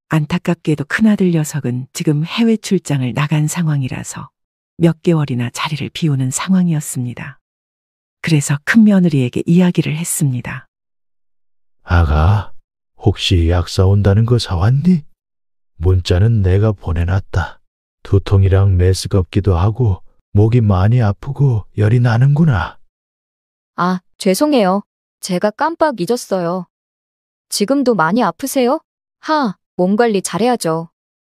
안타깝게도 큰아들 녀석은 지금 해외 출장을 나간 상황이라서 몇 개월이나 자리를 비우는 상황이었습니다. 그래서 큰며느리에게 이야기를 했습니다. 아가, 혹시 약 사온다는 거 사왔니? 문자는 내가 보내놨다. 두통이랑 메스껍기도 하고 목이 많이 아프고 열이 나는구나. 아, 죄송해요. 제가 깜빡 잊었어요. 지금도 많이 아프세요? 몸 관리 잘해야죠.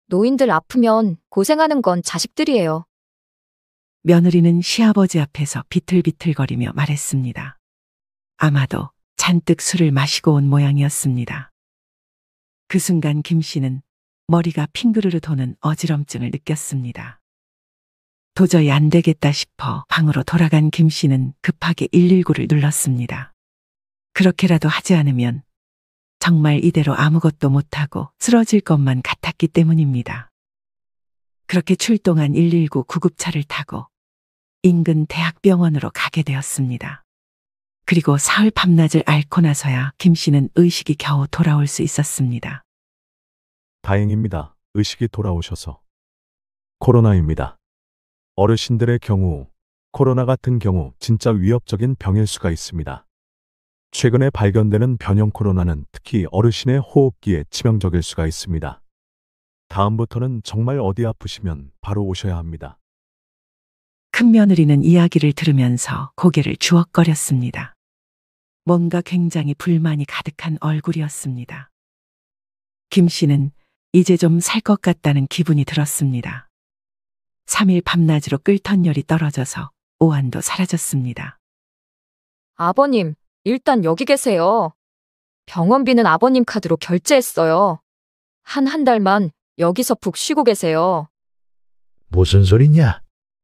노인들 아프면 고생하는 건 자식들이에요. 며느리는 시아버지 앞에서 비틀비틀거리며 말했습니다. 아마도 잔뜩 술을 마시고 온 모양이었습니다. 그 순간 김 씨는 머리가 핑그르르 도는 어지럼증을 느꼈습니다. 도저히 안 되겠다 싶어 방으로 돌아간 김 씨는 급하게 119를 눌렀습니다. 그렇게라도 하지 않으면 정말 이대로 아무것도 못하고 쓰러질 것만 같았기 때문입니다. 그렇게 출동한 119 구급차를 타고 인근 대학병원으로 가게 되었습니다. 그리고 사흘 밤낮을 앓고 나서야 김 씨는 의식이 겨우 돌아올 수 있었습니다. 다행입니다. 의식이 돌아오셔서. 코로나입니다. 어르신들의 경우, 코로나 같은 경우 진짜 위협적인 병일 수가 있습니다. 최근에 발견되는 변형 코로나는 특히 어르신의 호흡기에 치명적일 수가 있습니다. 다음부터는 정말 어디 아프시면 바로 오셔야 합니다. 큰며느리는 이야기를 들으면서 고개를 주걱거렸습니다. 뭔가 굉장히 불만이 가득한 얼굴이었습니다. 김 씨는 이제 좀 살 것 같다는 기분이 들었습니다. 3일 밤낮으로 끓던 열이 떨어져서 오한도 사라졌습니다. 아버님, 일단 여기 계세요. 병원비는 아버님 카드로 결제했어요. 한 달만 여기서 푹 쉬고 계세요. 무슨 소리냐?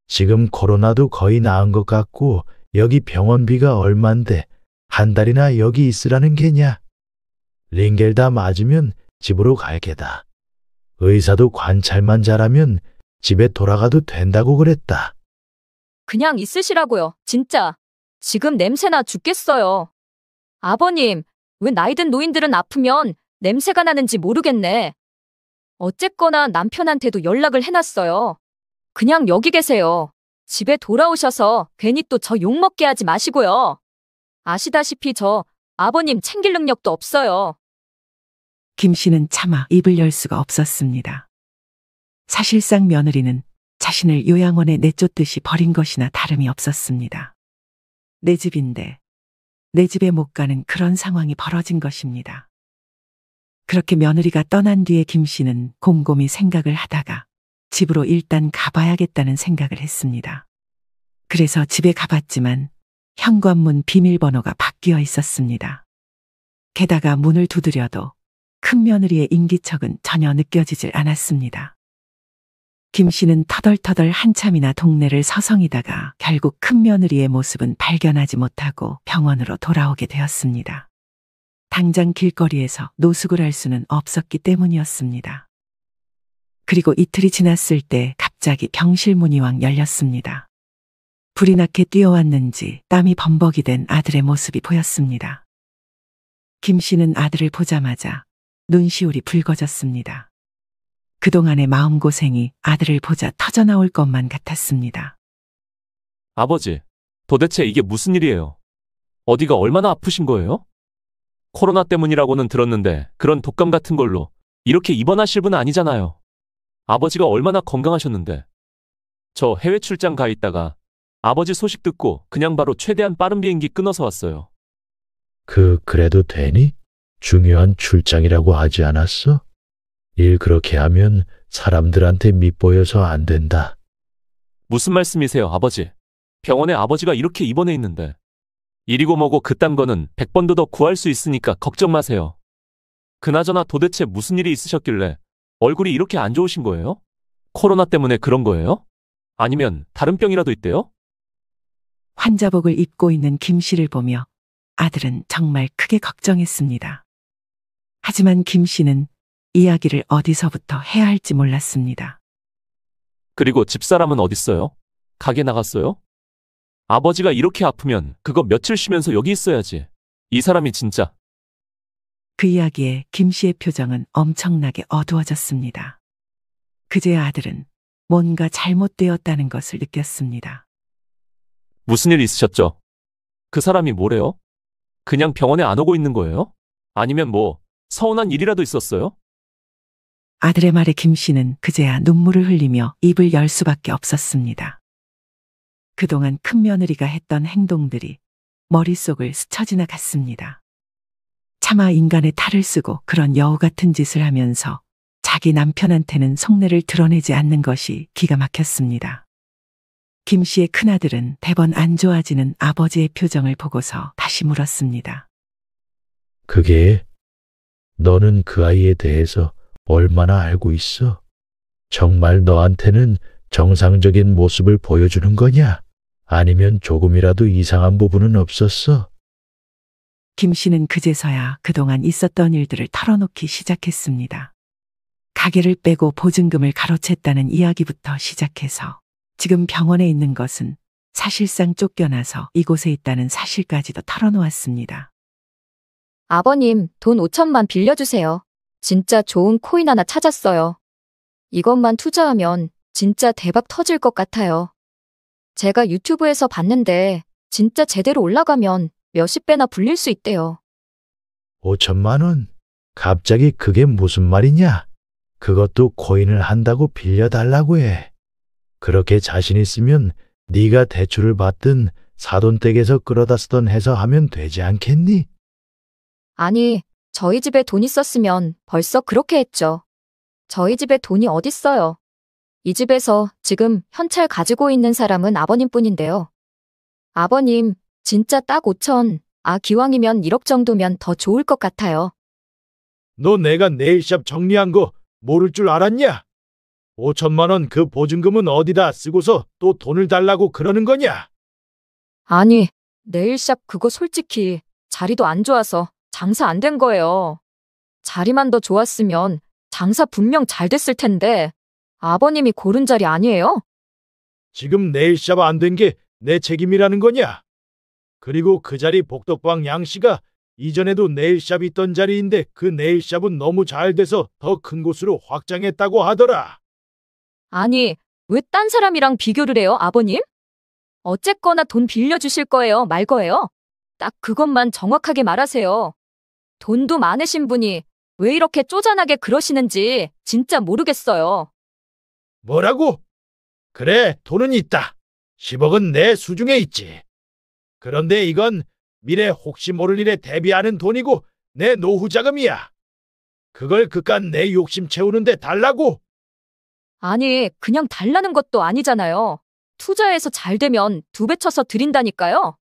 지금 코로나도 거의 나은 것 같고 여기 병원비가 얼만데 한 달이나 여기 있으라는 게냐? 링겔 다 맞으면 집으로 갈 게다. 의사도 관찰만 잘하면 집에 돌아가도 된다고 그랬다. 그냥 있으시라고요, 진짜. 지금 냄새나 죽겠어요. 아버님, 왜 나이든 노인들은 아프면 냄새가 나는지 모르겠네. 어쨌거나 남편한테도 연락을 해놨어요. 그냥 여기 계세요. 집에 돌아오셔서 괜히 또 저 욕먹게 하지 마시고요. 아시다시피 저 아버님 챙길 능력도 없어요. 김 씨는 차마 입을 열 수가 없었습니다. 사실상 며느리는 자신을 요양원에 내쫓듯이 버린 것이나 다름이 없었습니다. 내 집인데 내 집에 못 가는 그런 상황이 벌어진 것입니다. 그렇게 며느리가 떠난 뒤에 김 씨는 곰곰이 생각을 하다가 집으로 일단 가봐야겠다는 생각을 했습니다. 그래서 집에 가봤지만 현관문 비밀번호가 바뀌어 있었습니다. 게다가 문을 두드려도 큰 며느리의 인기척은 전혀 느껴지질 않았습니다. 김 씨는 터덜터덜 한참이나 동네를 서성이다가 결국 큰 며느리의 모습은 발견하지 못하고 병원으로 돌아오게 되었습니다. 당장 길거리에서 노숙을 할 수는 없었기 때문이었습니다. 그리고 이틀이 지났을 때 갑자기 병실 문이 왕 열렸습니다. 불이 나게 뛰어왔는지 땀이 범벅이 된 아들의 모습이 보였습니다. 김 씨는 아들을 보자마자 눈시울이 붉어졌습니다. 그동안의 마음고생이 아들을 보자 터져나올 것만 같았습니다. 아버지, 도대체 이게 무슨 일이에요? 어디가 얼마나 아프신 거예요? 코로나 때문이라고는 들었는데 그런 독감 같은 걸로 이렇게 입원하실 분은 아니잖아요. 아버지가 얼마나 건강하셨는데. 저 해외 출장 가 있다가 아버지 소식 듣고 그냥 바로 최대한 빠른 비행기 끊어서 왔어요. 그래도 되니? 중요한 출장이라고 하지 않았어? 일 그렇게 하면 사람들한테 밉보여서 안 된다. 무슨 말씀이세요, 아버지? 병원에 아버지가 이렇게 입원해 있는데. 일이고 뭐고 그딴 거는 100번도 더 구할 수 있으니까 걱정 마세요. 그나저나 도대체 무슨 일이 있으셨길래 얼굴이 이렇게 안 좋으신 거예요? 코로나 때문에 그런 거예요? 아니면 다른 병이라도 있대요? 환자복을 입고 있는 김 씨를 보며 아들은 정말 크게 걱정했습니다. 하지만 김 씨는 이야기를 어디서부터 해야 할지 몰랐습니다. 그리고 집사람은 어딨어요? 가게 나갔어요? 아버지가 이렇게 아프면 그거 며칠 쉬면서 여기 있어야지. 이 사람이 진짜. 그 이야기에 김 씨의 표정은 엄청나게 어두워졌습니다. 그제야 아들은 뭔가 잘못되었다는 것을 느꼈습니다. 무슨 일 있으셨죠? 그 사람이 뭐래요? 그냥 병원에 안 오고 있는 거예요? 아니면 뭐 서운한 일이라도 있었어요? 아들의 말에 김 씨는 그제야 눈물을 흘리며 입을 열 수밖에 없었습니다. 그동안 큰 며느리가 했던 행동들이 머릿속을 스쳐 지나갔습니다. 차마 인간의 탈을 쓰고 그런 여우 같은 짓을 하면서 자기 남편한테는 속내를 드러내지 않는 것이 기가 막혔습니다. 김 씨의 큰아들은 대번 안 좋아지는 아버지의 표정을 보고서 다시 물었습니다. 그게 너는 그 아이에 대해서 얼마나 알고 있어? 정말 너한테는 정상적인 모습을 보여주는 거냐? 아니면 조금이라도 이상한 부분은 없었어? 김 씨는 그제서야 그동안 있었던 일들을 털어놓기 시작했습니다. 가게를 빼고 보증금을 가로챘다는 이야기부터 시작해서 지금 병원에 있는 것은 사실상 쫓겨나서 이곳에 있다는 사실까지도 털어놓았습니다. 아버님, 돈 5천만 빌려주세요. 진짜 좋은 코인 하나 찾았어요. 이것만 투자하면 진짜 대박 터질 것 같아요. 제가 유튜브에서 봤는데 진짜 제대로 올라가면 몇십 배나 불릴 수 있대요. 5천만 원? 갑자기 그게 무슨 말이냐? 그것도 코인을 한다고 빌려달라고 해. 그렇게 자신 있으면 네가 대출을 받든 사돈댁에서 끌어다 쓰던 해서 하면 되지 않겠니? 아니, 저희 집에 돈 있었으면 벌써 그렇게 했죠. 저희 집에 돈이 어딨어요. 이 집에서 지금 현찰 가지고 있는 사람은 아버님뿐인데요. 아버님, 진짜 딱 5천, 기왕이면 1억 정도면 더 좋을 것 같아요. 너 내가 네일샵 정리한 거 모를 줄 알았냐? 5천만 원 그 보증금은 어디다 쓰고서 또 돈을 달라고 그러는 거냐? 아니, 네일샵 그거 솔직히 자리도 안 좋아서 장사 안 된 거예요. 자리만 더 좋았으면 장사 분명 잘 됐을 텐데 아버님이 고른 자리 아니에요? 지금 네일샵 안 된 게 내 책임이라는 거냐? 그리고 그 자리 복덕방 양씨가 이전에도 네일샵 있던 자리인데 그 네일샵은 너무 잘 돼서 더 큰 곳으로 확장했다고 하더라. 아니, 왜 딴 사람이랑 비교를 해요, 아버님? 어쨌거나 돈 빌려주실 거예요, 말 거예요? 딱 그것만 정확하게 말하세요. 돈도 많으신 분이 왜 이렇게 쪼잔하게 그러시는지 진짜 모르겠어요. 뭐라고? 그래, 돈은 있다. 10억은 내 수중에 있지. 그런데 이건 미래 혹시 모를 일에 대비하는 돈이고 내 노후 자금이야. 그걸 그깟 내 욕심 채우는데 달라고? 아니, 그냥 달라는 것도 아니잖아요. 투자해서 잘 되면 2배 쳐서 드린다니까요.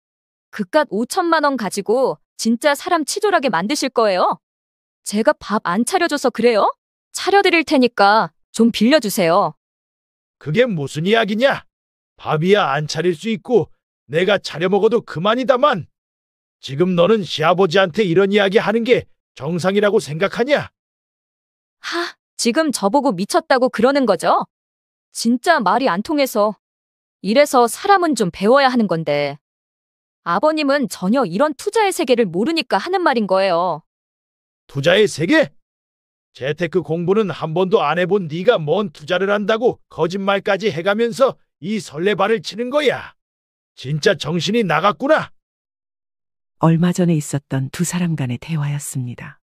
그깟 5천만 원 가지고 진짜 사람 치졸하게 만드실 거예요? 제가 밥 안 차려줘서 그래요? 차려드릴 테니까 좀 빌려주세요. 그게 무슨 이야기냐? 밥이야 안 차릴 수 있고 내가 차려 먹어도 그만이다만. 지금 너는 시아버지한테 이런 이야기 하는 게 정상이라고 생각하냐? 지금 저보고 미쳤다고 그러는 거죠? 진짜 말이 안 통해서. 이래서 사람은 좀 배워야 하는 건데. 아버님은 전혀 이런 투자의 세계를 모르니까 하는 말인 거예요. 투자의 세계? 재테크 공부는 한 번도 안 해본 네가 뭔 투자를 한다고 거짓말까지 해가면서 이 설레발을 치는 거야. 진짜 정신이 나갔구나. 얼마 전에 있었던 두 사람 간의 대화였습니다.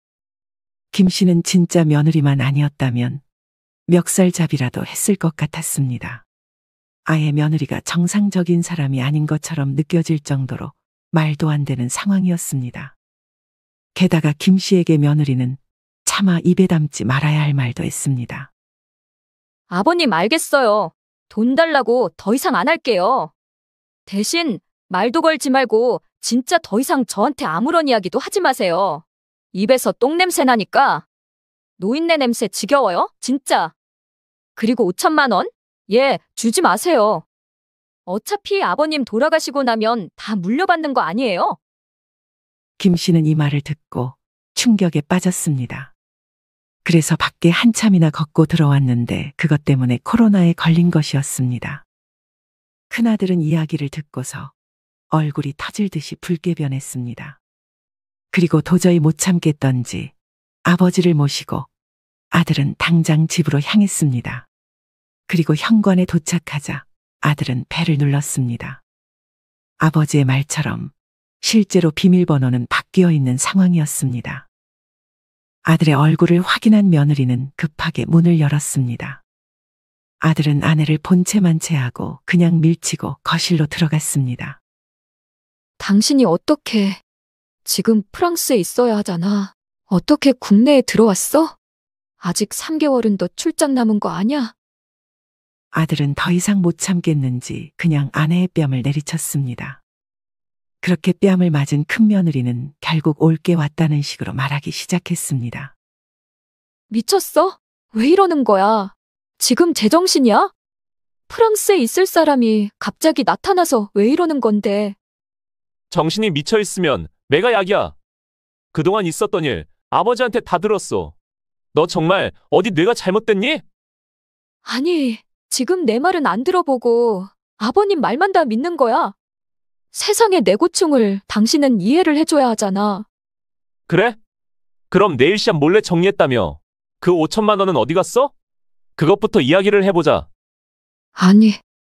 김 씨는 진짜 며느리만 아니었다면 멱살잡이라도 했을 것 같았습니다. 아예 며느리가 정상적인 사람이 아닌 것처럼 느껴질 정도로 말도 안 되는 상황이었습니다. 게다가 김 씨에게 며느리는 차마 입에 담지 말아야 할 말도 했습니다. 아버님 알겠어요. 돈 달라고 더 이상 안 할게요. 대신 말도 걸지 말고 진짜 더 이상 저한테 아무런 이야기도 하지 마세요. 입에서 똥냄새 나니까. 노인네 냄새 지겨워요? 진짜. 그리고 5천만 원? 예, 주지 마세요. 어차피 아버님 돌아가시고 나면 다 물려받는 거 아니에요? 김 씨는 이 말을 듣고 충격에 빠졌습니다. 그래서 밖에 한참이나 걷고 들어왔는데 그것 때문에 코로나에 걸린 것이었습니다. 큰아들은 이야기를 듣고서 얼굴이 터질 듯이 붉게 변했습니다. 그리고 도저히 못 참겠던지 아버지를 모시고 아들은 당장 집으로 향했습니다. 그리고 현관에 도착하자 아들은 배를 눌렀습니다. 아버지의 말처럼 실제로 비밀번호는 바뀌어 있는 상황이었습니다. 아들의 얼굴을 확인한 며느리는 급하게 문을 열었습니다. 아들은 아내를 본체만 체하고 그냥 밀치고 거실로 들어갔습니다. 당신이 어떻게 지금 프랑스에 있어야 하잖아. 어떻게 국내에 들어왔어? 아직 3개월은 더 출장 남은 거 아냐? 아들은 더 이상 못 참겠는지 그냥 아내의 뺨을 내리쳤습니다. 그렇게 뺨을 맞은 큰며느리는 결국 올게 왔다는 식으로 말하기 시작했습니다. 미쳤어? 왜 이러는 거야? 지금 제정신이야? 프랑스에 있을 사람이 갑자기 나타나서 왜 이러는 건데? 정신이 미쳐 있으면 내가 약이야. 그동안 있었던 일 아버지한테 다 들었어. 너 정말 어디 뇌가 잘못됐니? 아니, 지금 내 말은 안 들어보고 아버님 말만 다 믿는 거야. 세상의 내 고충을 당신은 이해를 해줘야 하잖아. 그래? 그럼 내일 시합 몰래 정리했다며. 그 5천만 원은 어디 갔어? 그것부터 이야기를 해보자. 아니,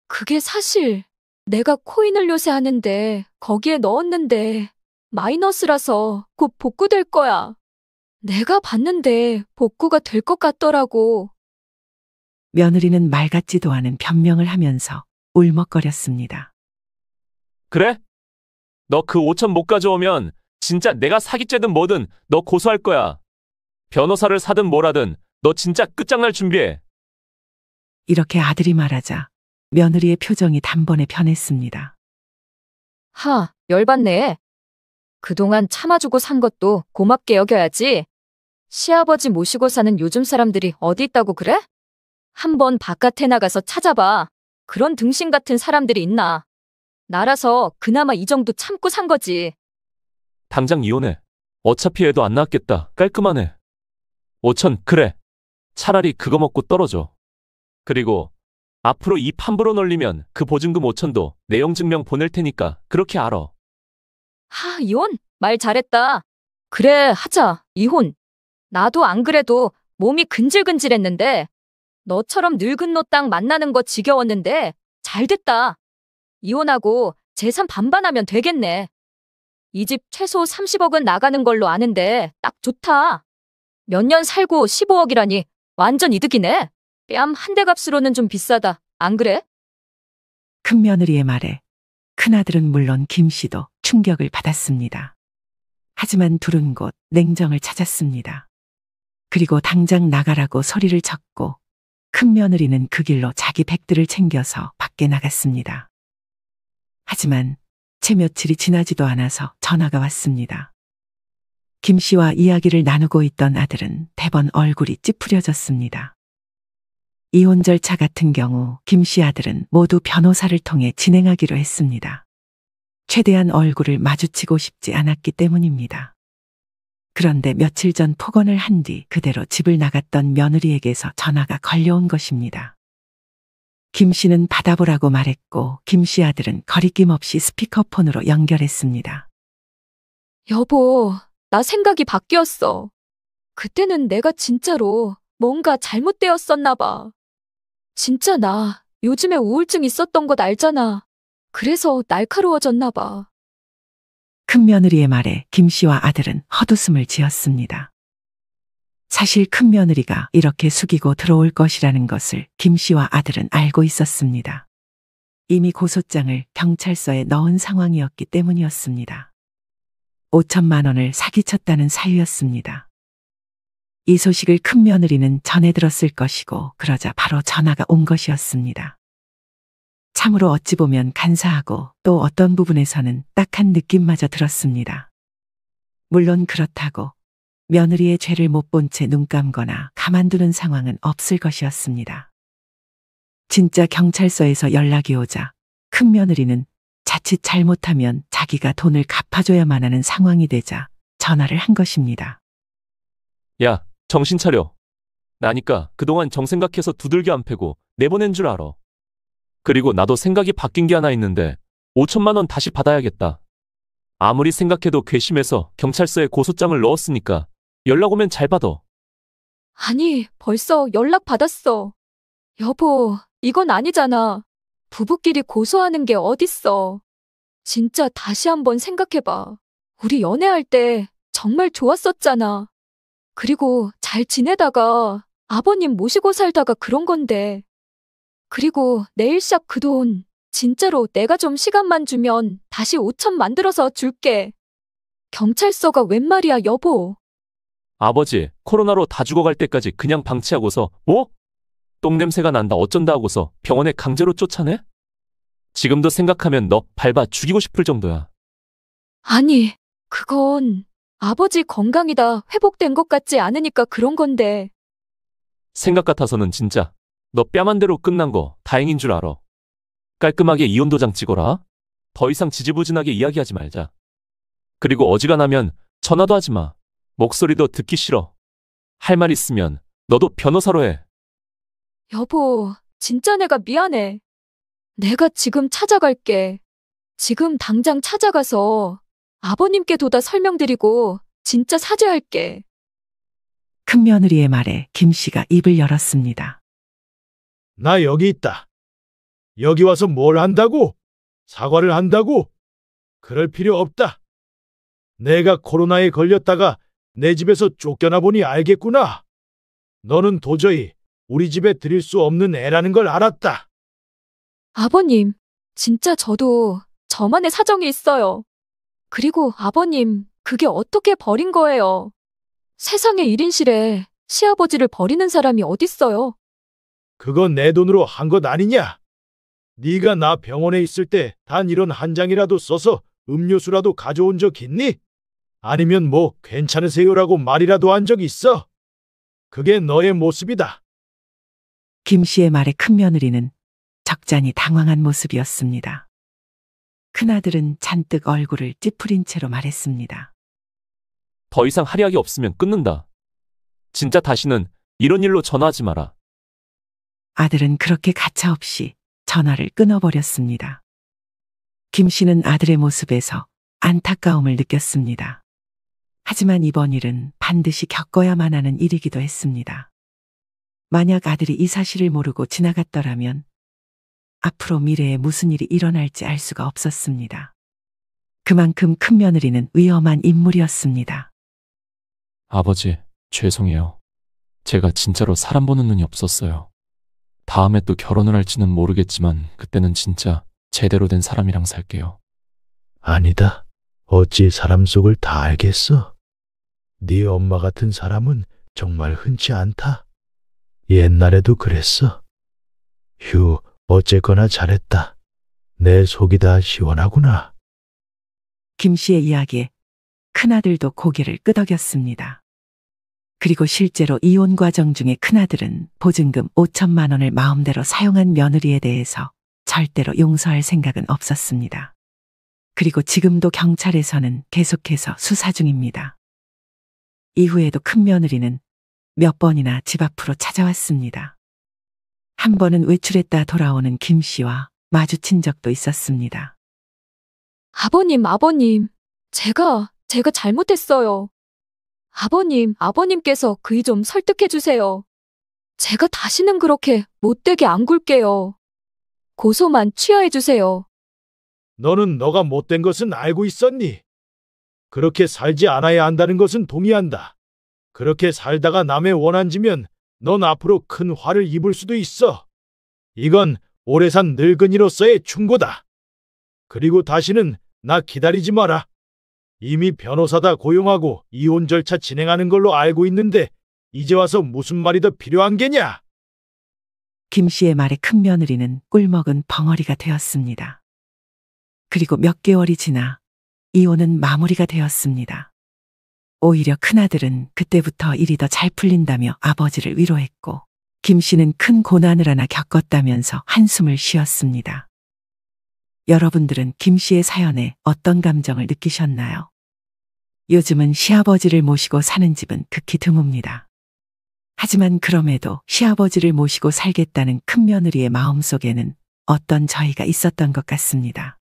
그게 사실 내가 코인을 요새 하는데 거기에 넣었는데 마이너스라서 곧 복구될 거야. 내가 봤는데 복구가 될 것 같더라고. 며느리는 말 같지도 않은 변명을 하면서 울먹거렸습니다. 그래? 너 그 5천 못 가져오면 진짜 내가 사기죄든 뭐든 너 고소할 거야. 변호사를 사든 뭐라든 너 진짜 끝장날 준비해. 이렇게 아들이 말하자 며느리의 표정이 단번에 변했습니다. 열받네. 그동안 참아주고 산 것도 고맙게 여겨야지. 시아버지 모시고 사는 요즘 사람들이 어디 있다고 그래? 한번 바깥에 나가서 찾아봐. 그런 등신 같은 사람들이 있나? 나라서 그나마 이 정도 참고 산 거지. 당장 이혼해. 어차피 애도 안 낳았겠다. 깔끔하네. 5천 그래. 차라리 그거 먹고 떨어져. 그리고 앞으로 입 함부로 놀리면 그 보증금 5천도 내용 증명 보낼 테니까 그렇게 알아. 이혼? 말 잘했다. 그래, 하자. 이혼. 나도 안 그래도 몸이 근질근질했는데 너처럼 늙은 노 딱 만나는 거 지겨웠는데 잘 됐다. 이혼하고 재산 반반하면 되겠네. 이 집 최소 30억은 나가는 걸로 아는데 딱 좋다. 몇 년 살고 15억이라니 완전 이득이네. 뺨 한 대 값으로는 좀 비싸다. 안 그래? 큰며느리의 말에 큰아들은 물론 김 씨도 충격을 받았습니다. 하지만 둘은 곧 냉정을 찾았습니다. 그리고 당장 나가라고 소리를 쳤고 큰며느리는 그 길로 자기 백들을 챙겨서 밖에 나갔습니다. 하지만 채 며칠이 지나지도 않아서 전화가 왔습니다. 김 씨와 이야기를 나누고 있던 아들은 대번 얼굴이 찌푸려졌습니다. 이혼 절차 같은 경우 김 씨 아들은 모두 변호사를 통해 진행하기로 했습니다. 최대한 얼굴을 마주치고 싶지 않았기 때문입니다. 그런데 며칠 전 폭언을 한 뒤 그대로 집을 나갔던 며느리에게서 전화가 걸려온 것입니다. 김 씨는 받아보라고 말했고 김 씨 아들은 거리낌 없이 스피커폰으로 연결했습니다. 여보, 나 생각이 바뀌었어. 그때는 내가 진짜로 뭔가 잘못되었었나 봐. 진짜 나 요즘에 우울증 있었던 것 알잖아. 그래서 날카로워졌나 봐. 큰며느리의 말에 김 씨와 아들은 헛웃음을 지었습니다. 사실 큰며느리가 이렇게 숙이고 들어올 것이라는 것을 김 씨와 아들은 알고 있었습니다. 이미 고소장을 경찰서에 넣은 상황이었기 때문이었습니다. 5천만 원을 사기쳤다는 사유였습니다. 이 소식을 큰며느리는 전해 들었을 것이고 그러자 바로 전화가 온 것이었습니다. 참으로 어찌 보면 간사하고 또 어떤 부분에서는 딱한 느낌마저 들었습니다. 물론 그렇다고 며느리의 죄를 못 본 채 눈 감거나 가만두는 상황은 없을 것이었습니다. 진짜 경찰서에서 연락이 오자 큰며느리는 자칫 잘못하면 자기가 돈을 갚아줘야만 하는 상황이 되자 전화를 한 것입니다. 야, 정신 차려. 나니까 그동안 정생각해서 두들겨 안 패고 내보낸 줄 알아. 그리고 나도 생각이 바뀐 게 하나 있는데 5천만 원 다시 받아야겠다. 아무리 생각해도 괘씸해서 경찰서에 고소장을 넣었으니까 연락 오면 잘 받아. 아니, 벌써 연락 받았어. 여보, 이건 아니잖아. 부부끼리 고소하는 게 어딨어. 진짜 다시 한번 생각해봐. 우리 연애할 때 정말 좋았었잖아. 그리고 잘 지내다가 아버님 모시고 살다가 그런 건데. 그리고 네일샵 그 돈 진짜로 내가 좀 시간만 주면 다시 5천 만들어서 줄게. 경찰서가 웬 말이야, 여보. 아버지, 코로나로 다 죽어갈 때까지 그냥 방치하고서 뭐? 똥냄새가 난다 어쩐다 하고서 병원에 강제로 쫓아내? 지금도 생각하면 너 밟아 죽이고 싶을 정도야. 아니, 그건 아버지 건강이다 회복된 것 같지 않으니까 그런 건데. 생각 같아서는 진짜 너 뺨한 대로 끝난 거 다행인 줄 알아. 깔끔하게 이혼 도장 찍어라. 더 이상 지지부진하게 이야기하지 말자. 그리고 어지간하면 전화도 하지 마. 목소리도 듣기 싫어. 할 말 있으면 너도 변호사로 해. 여보, 진짜 내가 미안해. 내가 지금 찾아갈게. 지금 당장 찾아가서 아버님께 도다 설명드리고 진짜 사죄할게. 큰며느리의 말에 김 씨가 입을 열었습니다. 나 여기 있다. 여기 와서 뭘 한다고? 사과를 한다고? 그럴 필요 없다. 내가 코로나에 걸렸다가 내 집에서 쫓겨나 보니 알겠구나. 너는 도저히 우리 집에 들일 수 없는 애라는 걸 알았다. 아버님, 진짜 저도 저만의 사정이 있어요. 그리고 아버님, 그게 어떻게 버린 거예요? 세상에 1인실에 시아버지를 버리는 사람이 어딨어요? 그건 내 돈으로 한 것 아니냐? 네가 나 병원에 있을 때 단 이런 한 장이라도 써서 음료수라도 가져온 적 있니? 아니면 뭐 괜찮으세요라고 말이라도 한 적 있어? 그게 너의 모습이다. 김 씨의 말에 큰며느리는 적잖이 당황한 모습이었습니다. 큰아들은 잔뜩 얼굴을 찌푸린 채로 말했습니다. 더 이상 할 이야기 없으면 끊는다. 진짜 다시는 이런 일로 전화하지 마라. 아들은 그렇게 가차없이 전화를 끊어버렸습니다. 김 씨는 아들의 모습에서 안타까움을 느꼈습니다. 하지만 이번 일은 반드시 겪어야만 하는 일이기도 했습니다. 만약 아들이 이 사실을 모르고 지나갔더라면 앞으로 미래에 무슨 일이 일어날지 알 수가 없었습니다. 그만큼 큰며느리는 위험한 인물이었습니다. 아버지, 죄송해요. 제가 진짜로 사람 보는 눈이 없었어요. 다음에 또 결혼을 할지는 모르겠지만 그때는 진짜 제대로 된 사람이랑 살게요. 아니다. 어찌 사람 속을 다 알겠어? 네 엄마 같은 사람은 정말 흔치 않다. 옛날에도 그랬어. 휴, 어쨌거나 잘했다. 내 속이 다 시원하구나. 김 씨의 이야기에 큰아들도 고개를 끄덕였습니다. 그리고 실제로 이혼 과정 중에 큰아들은 보증금 5천만 원을 마음대로 사용한 며느리에 대해서 절대로 용서할 생각은 없었습니다. 그리고 지금도 경찰에서는 계속해서 수사 중입니다. 이후에도 큰며느리는 몇 번이나 집 앞으로 찾아왔습니다. 한 번은 외출했다 돌아오는 김 씨와 마주친 적도 있었습니다. 아버님, 제가 잘못했어요. 아버님께서 그이 좀 설득해 주세요. 제가 다시는 그렇게 못되게 안 굴게요. 고소만 취하해 주세요. 너는 너가 못된 것은 알고 있었니? 그렇게 살지 않아야 한다는 것은 동의한다. 그렇게 살다가 남의 원한지면 넌 앞으로 큰 화를 입을 수도 있어. 이건 오래 산 늙은이로서의 충고다. 그리고 다시는 나 기다리지 마라. 이미 변호사다 고용하고 이혼 절차 진행하는 걸로 알고 있는데 이제 와서 무슨 말이 더 필요한 게냐? 김 씨의 말에 큰며느리는 꿀먹은 벙어리가 되었습니다. 그리고 몇 개월이 지나 이혼은 마무리가 되었습니다. 오히려 큰아들은 그때부터 일이 더 잘 풀린다며 아버지를 위로했고 김 씨는 큰 고난을 하나 겪었다면서 한숨을 쉬었습니다. 여러분들은 김 씨의 사연에 어떤 감정을 느끼셨나요? 요즘은 시아버지를 모시고 사는 집은 극히 드뭅니다. 하지만 그럼에도 시아버지를 모시고 살겠다는 큰며느리의 마음속에는 어떤 저희가 있었던 것 같습니다.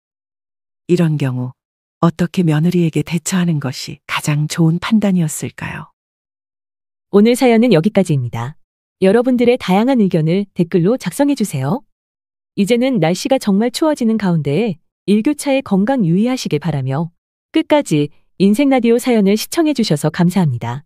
이런 경우 어떻게 며느리에게 대처하는 것이 가장 좋은 판단이었을까요? 오늘 사연은 여기까지입니다. 여러분들의 다양한 의견을 댓글로 작성해 주세요. 이제는 날씨가 정말 추워지는 가운데 일교차에 건강 유의하시길 바라며 끝까지 인생라디오 사연을 시청해 주셔서 감사합니다.